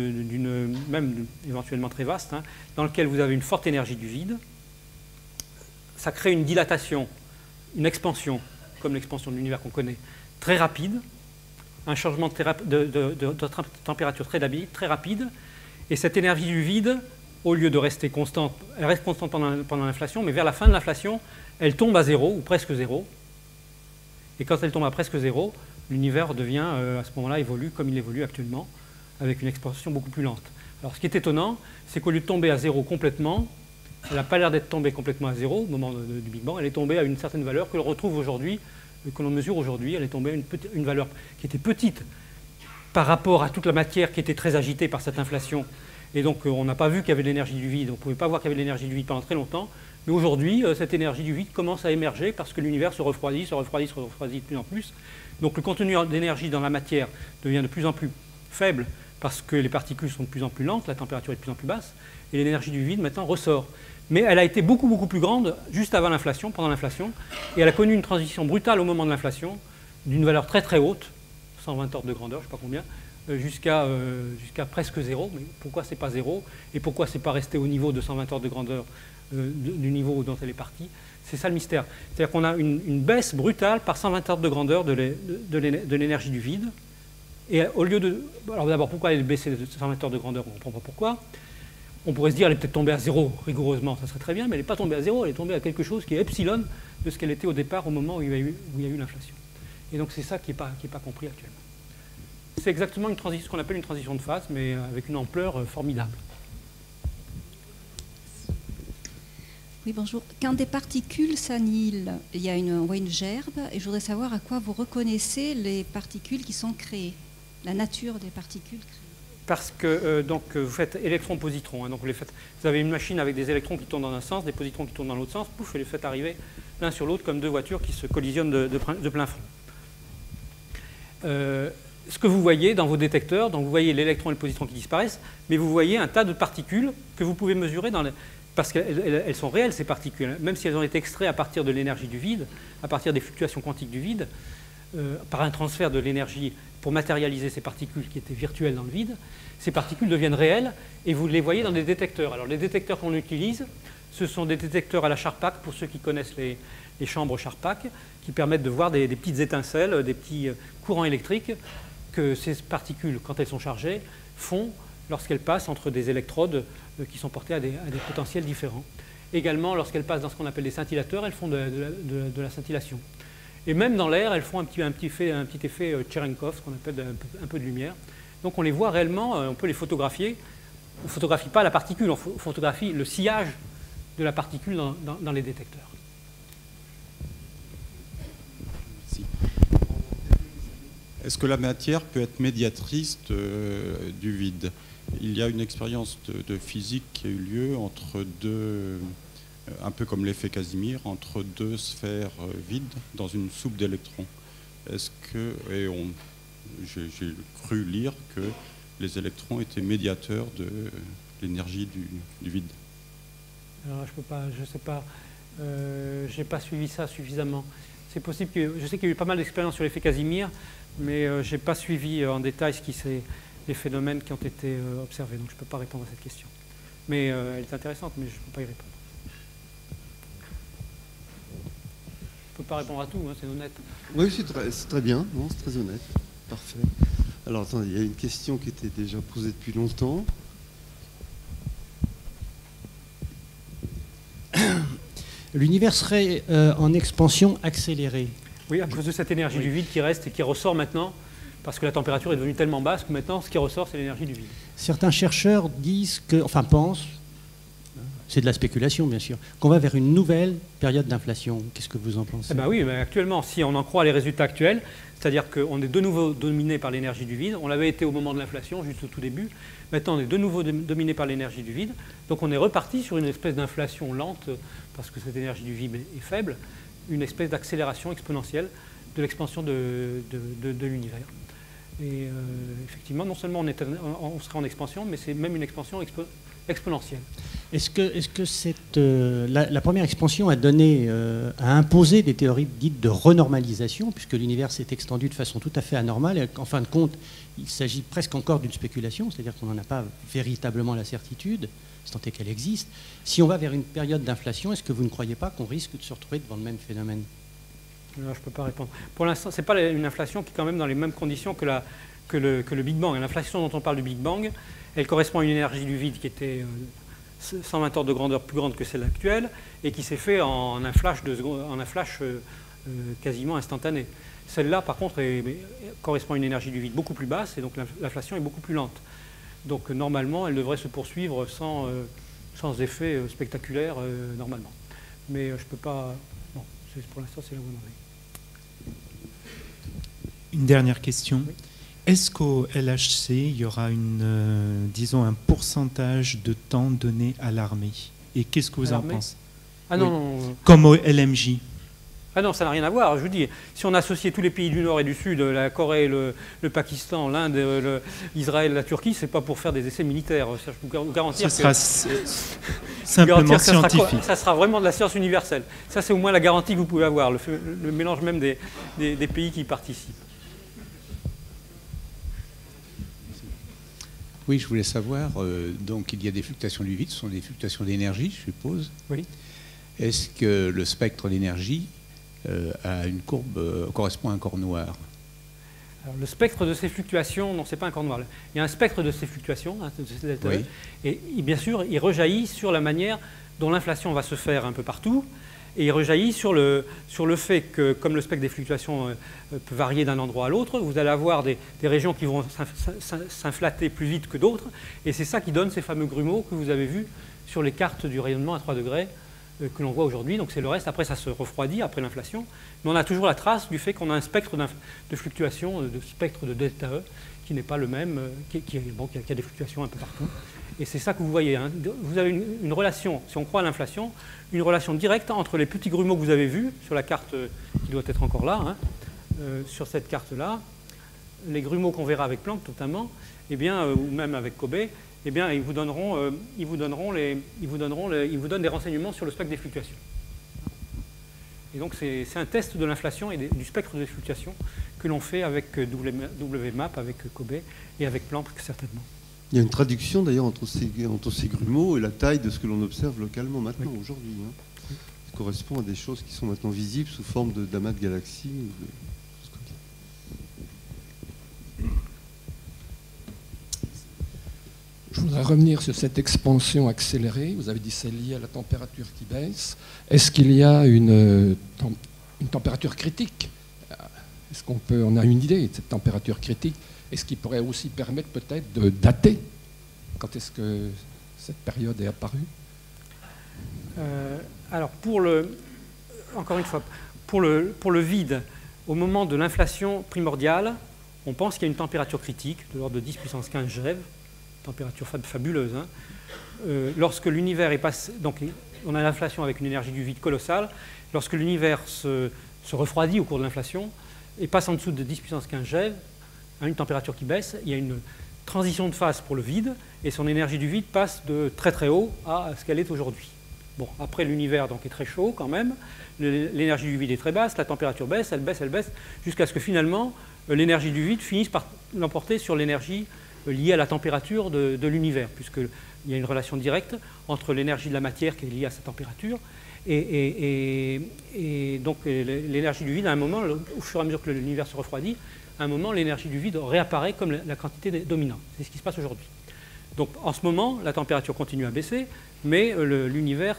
même éventuellement très vaste, hein, dans lequel vous avez une forte énergie du vide. Ça crée une dilatation, une expansion, comme l'expansion de l'univers qu'on connaît, très rapide, un changement de température très rapide, et cette énergie du vide, au lieu de rester constante, elle reste constante pendant l'inflation, mais vers la fin de l'inflation, elle tombe à zéro, ou presque zéro, et quand elle tombe à presque zéro, l'univers devient, à ce moment-là, évolue comme il évolue actuellement, avec une expansion beaucoup plus lente. Alors ce qui est étonnant, c'est qu'au lieu de tomber à zéro complètement, elle n'a pas l'air d'être tombée complètement à zéro au moment du Big Bang, elle est tombée à une certaine valeur que l'on retrouve aujourd'hui, que l'on mesure aujourd'hui, elle est tombée à une valeur qui était petite par rapport à toute la matière qui était très agitée par cette inflation. Et donc on n'a pas vu qu'il y avait de l'énergie du vide, on ne pouvait pas voir qu'il y avait de l'énergie du vide pendant très longtemps, mais aujourd'hui cette énergie du vide commence à émerger parce que l'univers se refroidit de plus en plus. Donc le contenu d'énergie dans la matière devient de plus en plus faible parce que les particules sont de plus en plus lentes, la température est de plus en plus basse, et l'énergie du vide maintenant ressort. Mais elle a été beaucoup, beaucoup plus grande juste avant l'inflation, pendant l'inflation, et elle a connu une transition brutale au moment de l'inflation, d'une valeur très très haute, 120 ordres de grandeur, je ne sais pas combien, jusqu'à presque zéro. Mais pourquoi c'est pas zéro? Et pourquoi c'est pas resté au niveau de 120 ordres de grandeur du niveau dont elle est partie? C'est ça le mystère. C'est-à-dire qu'on a une baisse brutale par 120 ordres de grandeur de l'énergie du vide. Et au lieu de... Alors d'abord, pourquoi elle est baissée de 120 ordres de grandeur? On ne comprend pas pourquoi. On pourrait se dire qu'elle est peut-être tombée à zéro, rigoureusement, ça serait très bien, mais elle n'est pas tombée à zéro, elle est tombée à quelque chose qui est epsilon de ce qu'elle était au départ, au moment où il y a eu l'inflation. Et donc c'est ça qui n'est pas compris actuellement. C'est exactement ce qu'on appelle une transition de phase, mais avec une ampleur formidable. Oui, bonjour. Quand des particules s'annihilent, on voit une gerbe, et je voudrais savoir à quoi vous reconnaissez les particules qui sont créées, la nature des particules créées. Parce que vous faites électron-positron. Hein, donc vous avez une machine avec des électrons qui tournent dans un sens, des positrons qui tournent dans l'autre sens, pouf, et les faites arriver l'un sur l'autre comme deux voitures qui se collisionnent de plein front. Ce que vous voyez dans vos détecteurs, donc vous voyez l'électron et le positron qui disparaissent, mais vous voyez un tas de particules que vous pouvez mesurer parce qu'elles sont réelles, ces particules, même si elles ont été extraites à partir de l'énergie du vide, à partir des fluctuations quantiques du vide, par un transfert de l'énergie pour matérialiser ces particules qui étaient virtuelles dans le vide. Ces particules deviennent réelles et vous les voyez dans des détecteurs. Alors les détecteurs qu'on utilise, ce sont des détecteurs à la Charpak, pour ceux qui connaissent les chambres Charpak, qui permettent de voir des petites étincelles, des petits courants électriques que ces particules, quand elles sont chargées, font lorsqu'elles passent entre des électrodes qui sont portées à des potentiels différents. Également, lorsqu'elles passent dans ce qu'on appelle des scintillateurs, elles font de la scintillation. Et même dans l'air, elles font un petit effet Cherenkov, ce qu'on appelle un peu de lumière. Donc on les voit réellement, on peut les photographier. On ne photographie pas la particule, on photographie le sillage de la particule dans les détecteurs. Merci. Est-ce que la matière peut être médiatrice du vide? Il y a une expérience de physique qui a eu lieu entre deux... un peu comme l'effet Casimir, entre deux sphères vides dans une soupe d'électrons. Est-ce que, j'ai cru lire que les électrons étaient médiateurs de l'énergie du vide? Alors je sais pas, j'ai pas suivi ça suffisamment. C'est possible que, je sais qu'il y a eu pas mal d'expériences sur l'effet Casimir, mais j'ai pas suivi en détail les phénomènes qui ont été observés, donc je peux pas répondre à cette question. Mais elle est intéressante, mais je peux pas y répondre. Je ne peux pas répondre à tout, hein, c'est honnête. Oui, c'est très bien, c'est très honnête. Parfait. Alors, attendez, il y a une question qui était déjà posée depuis longtemps. L'univers serait en expansion accélérée. Oui, à cause de cette énergie du vide qui reste et qui ressort maintenant, parce que la température est devenue tellement basse que maintenant, ce qui ressort, c'est l'énergie du vide. Certains chercheurs disent pensent, c'est de la spéculation bien sûr, qu'on va vers une nouvelle période d'inflation. Qu'est-ce que vous en pensez? Oui, mais actuellement, si on en croit les résultats actuels, c'est-à-dire qu'on est de nouveau dominé par l'énergie du vide, on l'avait été au moment de l'inflation, juste au tout début, maintenant on est de nouveau dominé par l'énergie du vide, donc on est reparti sur une espèce d'inflation lente, parce que cette énergie du vide est faible, une espèce d'accélération exponentielle de l'expansion de l'univers. Et effectivement, non seulement on serait en expansion, mais c'est même une expansion exponentielle. Est-ce que la première expansion a imposé des théories dites de renormalisation, puisque l'univers s'est extendu de façon tout à fait anormale, et qu'en fin de compte, il s'agit presque encore d'une spéculation, c'est-à-dire qu'on n'en a pas véritablement la certitude, tant est qu'elle existe. Si on va vers une période d'inflation, est-ce que vous ne croyez pas qu'on risque de se retrouver devant le même phénomène? Je ne peux pas répondre. Pour l'instant, ce n'est pas une inflation qui est quand même dans les mêmes conditions que le Big Bang. L'inflation dont on parle du Big Bang, elle correspond à une énergie du vide qui était 120 ordres de grandeur plus grande que celle actuelle et qui s'est fait en un flash, quasiment instantané. Celle-là, par contre, correspond à une énergie du vide beaucoup plus basse et donc l'inflation est beaucoup plus lente. Donc normalement, elle devrait se poursuivre sans effet spectaculaire normalement. Mais je ne peux pas... Bon, pour l'instant, c'est là où on en est. Une dernière question. Oui. Est-ce qu'au LHC, il y aura disons un pourcentage de temps donné à l'armée? Et qu'est-ce que vous en pensez? Non. Comme au LMJ. Ah non, ça n'a rien à voir. Je vous dis, si on associait tous les pays du Nord et du Sud, la Corée, le Pakistan, l'Inde, Israël, la Turquie, c'est pas pour faire des essais militaires. Ça, je peux vous garantir Ce sera simplement scientifique. Ça sera vraiment de la science universelle. Ça, c'est au moins la garantie que vous pouvez avoir, le mélange même des pays qui y participent. Oui, je voulais savoir, donc il y a des fluctuations du vide, ce sont des fluctuations d'énergie, je suppose. Oui. Est-ce que le spectre d'énergie a une courbe, correspond à un corps noir? Alors, le spectre de ces fluctuations, non, c'est pas un corps noir. Il y a un spectre de ces fluctuations, hein, oui. Et bien sûr, il rejaillit sur la manière dont l'inflation va se faire un peu partout, et il rejaillit sur le fait que, comme le spectre des fluctuations peut varier d'un endroit à l'autre, vous allez avoir des régions qui vont s'inflater plus vite que d'autres, et c'est ça qui donne ces fameux grumeaux que vous avez vus sur les cartes du rayonnement à 3 degrés que l'on voit aujourd'hui. Donc c'est le reste, après ça se refroidit, après l'inflation, mais on a toujours la trace du fait qu'on a un spectre de fluctuation, de spectre de delta E, qui n'est pas le même, qui a des fluctuations un peu partout. Et c'est ça que vous voyez. Hein. Vous avez une relation, si on croit à l'inflation, une relation directe entre les petits grumeaux que vous avez vus sur la carte qui doit être encore là, hein, sur cette carte-là, les grumeaux qu'on verra avec Planck notamment, eh bien, ou même avec Kobe, eh bien, ils vous donnent des renseignements sur le spectre des fluctuations. Et donc c'est un test de l'inflation et du spectre des fluctuations que l'on fait avec WMAP, avec Kobe et avec Planck certainement. Il y a une traduction d'ailleurs entre ces grumeaux et la taille de ce que l'on observe localement maintenant, aujourd'hui. Hein. Ça correspond à des choses qui sont maintenant visibles sous forme d'amas de galaxies. Je voudrais revenir sur cette expansion accélérée. Vous avez dit que c'est lié à la température qui baisse. Est-ce qu'il y a une température critique? Est-ce on a une idée de cette température critique? Est-ce qui pourrait aussi permettre peut-être de dater quand est-ce que cette période est apparue? Alors, encore une fois, pour le vide, au moment de l'inflation primordiale, on pense qu'il y a une température critique de l'ordre de 10 puissance 15 GeV, température fabuleuse. Hein. Lorsque l'univers est passé, donc on a l'inflation avec une énergie du vide colossale, lorsque l'univers se refroidit au cours de l'inflation et passe en dessous de 10 puissance 15 GeV, une température qui baisse, il y a une transition de phase pour le vide, et son énergie du vide passe de très très haut à ce qu'elle est aujourd'hui. Bon, après l'univers donc est très chaud quand même, l'énergie du vide est très basse, la température baisse, elle baisse, jusqu'à ce que finalement l'énergie du vide finisse par l'emporter sur l'énergie liée à la température de l'univers, puisqu'il y a une relation directe entre l'énergie de la matière qui est liée à sa température, et donc l'énergie du vide, à un moment, au fur et à mesure que l'univers se refroidit, à un moment, l'énergie du vide réapparaît comme la quantité dominante. C'est ce qui se passe aujourd'hui. Donc, en ce moment, la température continue à baisser, mais l'univers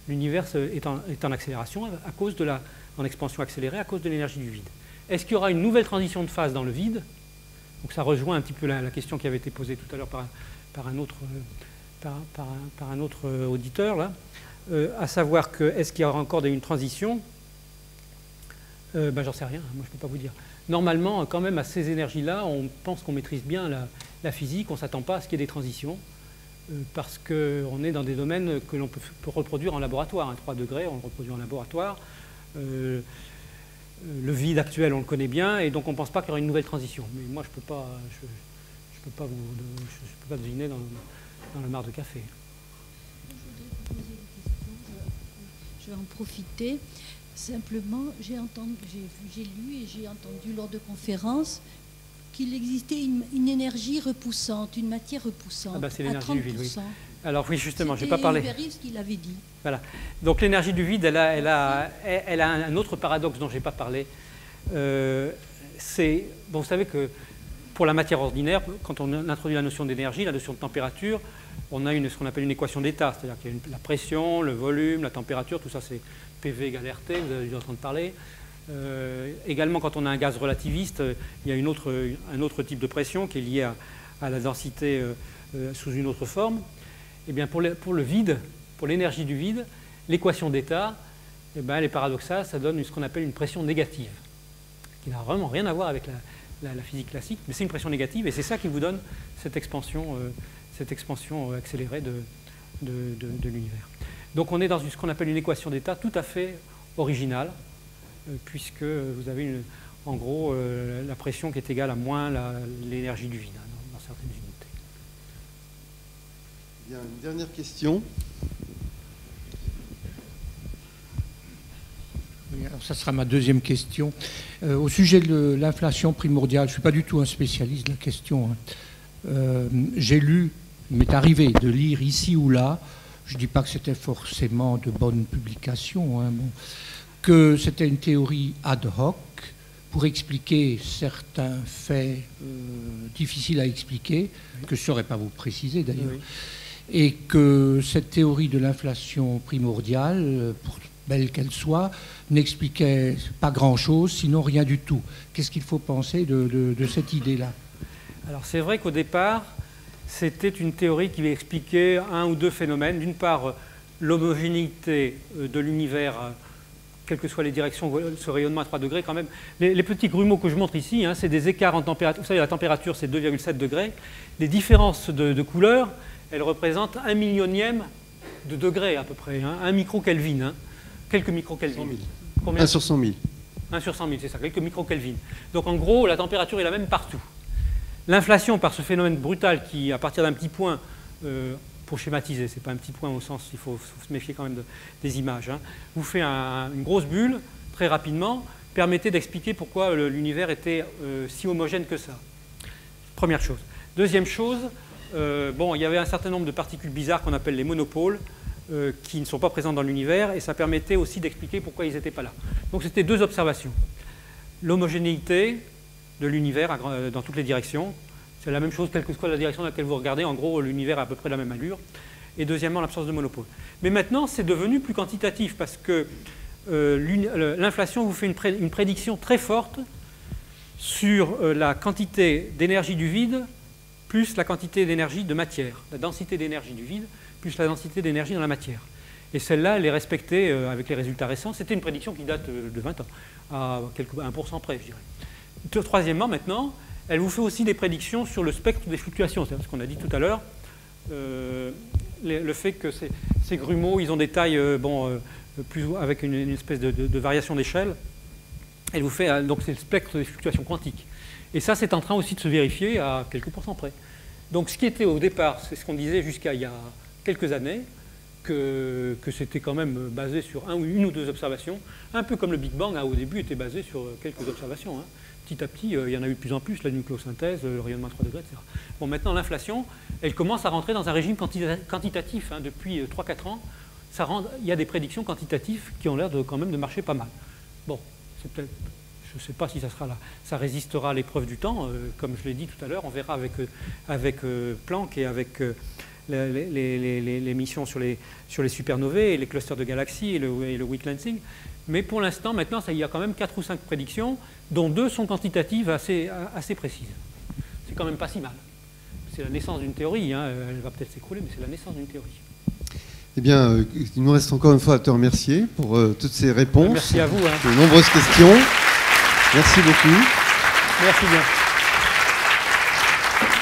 est en accélération à cause en expansion accélérée à cause de l'énergie du vide. Est-ce qu'il y aura une nouvelle transition de phase dans le vide? Donc, ça rejoint un petit peu la question qui avait été posée tout à l'heure par un autre auditeur, là, à savoir que est-ce qu'il y aura encore une transition? J'en sais rien, moi je ne peux pas vous dire. Normalement, quand même, à ces énergies-là, on pense qu'on maîtrise bien la physique, on ne s'attend pas à ce qu'il y ait des transitions, parce qu'on est dans des domaines que l'on peut reproduire en laboratoire. À 3 degrés, on le reproduit en laboratoire. Le vide actuel, on le connaît bien, et donc on ne pense pas qu'il y aura une nouvelle transition. Mais moi, je ne peux pas deviner dans le mar de café. Je vais en profiter. Simplement, j'ai lu et j'ai entendu lors de conférences qu'il existait une énergie repoussante, une matière repoussante. Ah bah c'est l'énergie du vide, oui. 30%. Alors oui, justement, je n'ai pas parlé. C'est ce qu'il avait dit. Voilà. Donc l'énergie du vide, elle a un autre paradoxe dont je n'ai pas parlé. Vous savez que pour la matière ordinaire, quand on introduit la notion d'énergie, la notion de température, on a ce qu'on appelle une équation d'état, c'est-à-dire qu'il y a la pression, le volume, la température, tout ça c'est PV égale RT, vous avez dû entendre parler. Également, quand on a un gaz relativiste, il y a un autre type de pression qui est lié à la densité sous une autre forme. Et bien pour le vide, pour l'énergie du vide, l'équation d'état, elle est paradoxale, ça donne ce qu'on appelle une pression négative, qui n'a vraiment rien à voir avec la physique classique, mais c'est une pression négative, et c'est ça qui vous donne cette expansion accélérée de l'univers. Donc on est dans ce qu'on appelle une équation d'état tout à fait originale, puisque vous avez en gros la pression qui est égale à moins l'énergie du vide dans certaines unités. Bien, une dernière question. Oui, alors ça sera ma deuxième question. Au sujet de l'inflation primordiale, je ne suis pas du tout un spécialiste de la question. J'ai lu, il m'est arrivé de lire ici ou là, je ne dis pas que c'était forcément de bonnes publications, que c'était une théorie ad hoc pour expliquer certains faits difficiles à expliquer, que je ne saurais pas vous préciser d'ailleurs, et que cette théorie de l'inflation primordiale, pour belle qu'elle soit, n'expliquait pas grand-chose, sinon rien du tout. Qu'est-ce qu'il faut penser de cette idée-là? Alors c'est vrai qu'au départ, c'était une théorie qui expliquait un ou deux phénomènes. D'une part, l'homogénéité de l'univers, quelles que soient les directions, ce rayonnement à 3 degrés quand même. Les petits grumeaux que je montre ici, c'est des écarts en température. Vous savez, la température, c'est 2,7 degrés. Les différences de couleur, elles représentent 1 millionième de degré à peu près, 1 microkelvin, quelques microkelvin. 1 sur 100 000. 1 sur 100 000, c'est ça, quelques microkelvin. Donc en gros, la température est la même partout. L'inflation, par ce phénomène brutal qui, à partir d'un petit point, pour schématiser, c'est pas un petit point au sens, il faut se méfier quand même des images, vous fait une grosse bulle, très rapidement, permettait d'expliquer pourquoi l'univers était si homogène que ça. Première chose. Deuxième chose, il y avait un certain nombre de particules bizarres qu'on appelle les monopôles, qui ne sont pas présentes dans l'univers, et ça permettait aussi d'expliquer pourquoi ils n'étaient pas là. Donc c'était deux observations. L'homogénéité de l'univers dans toutes les directions, c'est la même chose quelle que soit la direction dans laquelle vous regardez, en gros l'univers a à peu près la même allure, et deuxièmement l'absence de monopôle. Mais maintenant c'est devenu plus quantitatif, parce que l'inflation vous fait une prédiction très forte sur la quantité d'énergie du vide plus la quantité d'énergie de matière, la densité d'énergie du vide plus la densité d'énergie dans la matière. Et celle-là, elle est respectée avec les résultats récents. C'était une prédiction qui date de 20 ans, à 1% près, je dirais. Troisièmement, maintenant, elle vous fait aussi des prédictions sur le spectre des fluctuations. C'est ce qu'on a dit tout à l'heure. Le fait que ces grumeaux, ils ont des tailles avec une espèce de variation d'échelle. Elle vous fait, donc c'est le spectre des fluctuations quantiques. Et ça, c'est en train aussi de se vérifier à quelques pourcents près. Donc ce qui était au départ, c'est ce qu'on disait jusqu'à il y a quelques années, que c'était quand même basé sur une ou deux observations, un peu comme le Big Bang au début était basé sur quelques observations. Petit à petit, il y en a eu de plus en plus, la nucléosynthèse, le rayonnement à 3 degrés, etc. Bon, maintenant, l'inflation, elle commence à rentrer dans un régime quantitatif. Depuis 3-4 ans, il y a des prédictions quantitatives qui ont l'air quand même de marcher pas mal. Bon, c'est peut-être... Je ne sais pas si ça résistera à l'épreuve du temps. Comme je l'ai dit tout à l'heure, on verra avec Planck et avec les missions sur les supernovae et les clusters de galaxies et le weak lensing. Mais pour l'instant, maintenant, il y a quand même 4 ou 5 prédictions, dont 2 sont quantitatives assez précises. C'est quand même pas si mal. C'est la naissance d'une théorie. Elle va peut-être s'écrouler, mais c'est la naissance d'une théorie. Eh bien, il nous reste encore une fois à te remercier pour toutes ces réponses. Merci à vous. De nombreuses questions. Merci beaucoup. Merci bien.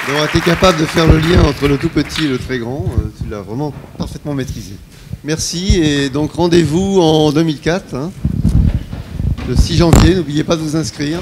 D'avoir été capable de faire le lien entre le tout petit et le très grand, tu l'as vraiment parfaitement maîtrisé. Merci, et donc rendez-vous en 2004, le 6 janvier, n'oubliez pas de vous inscrire.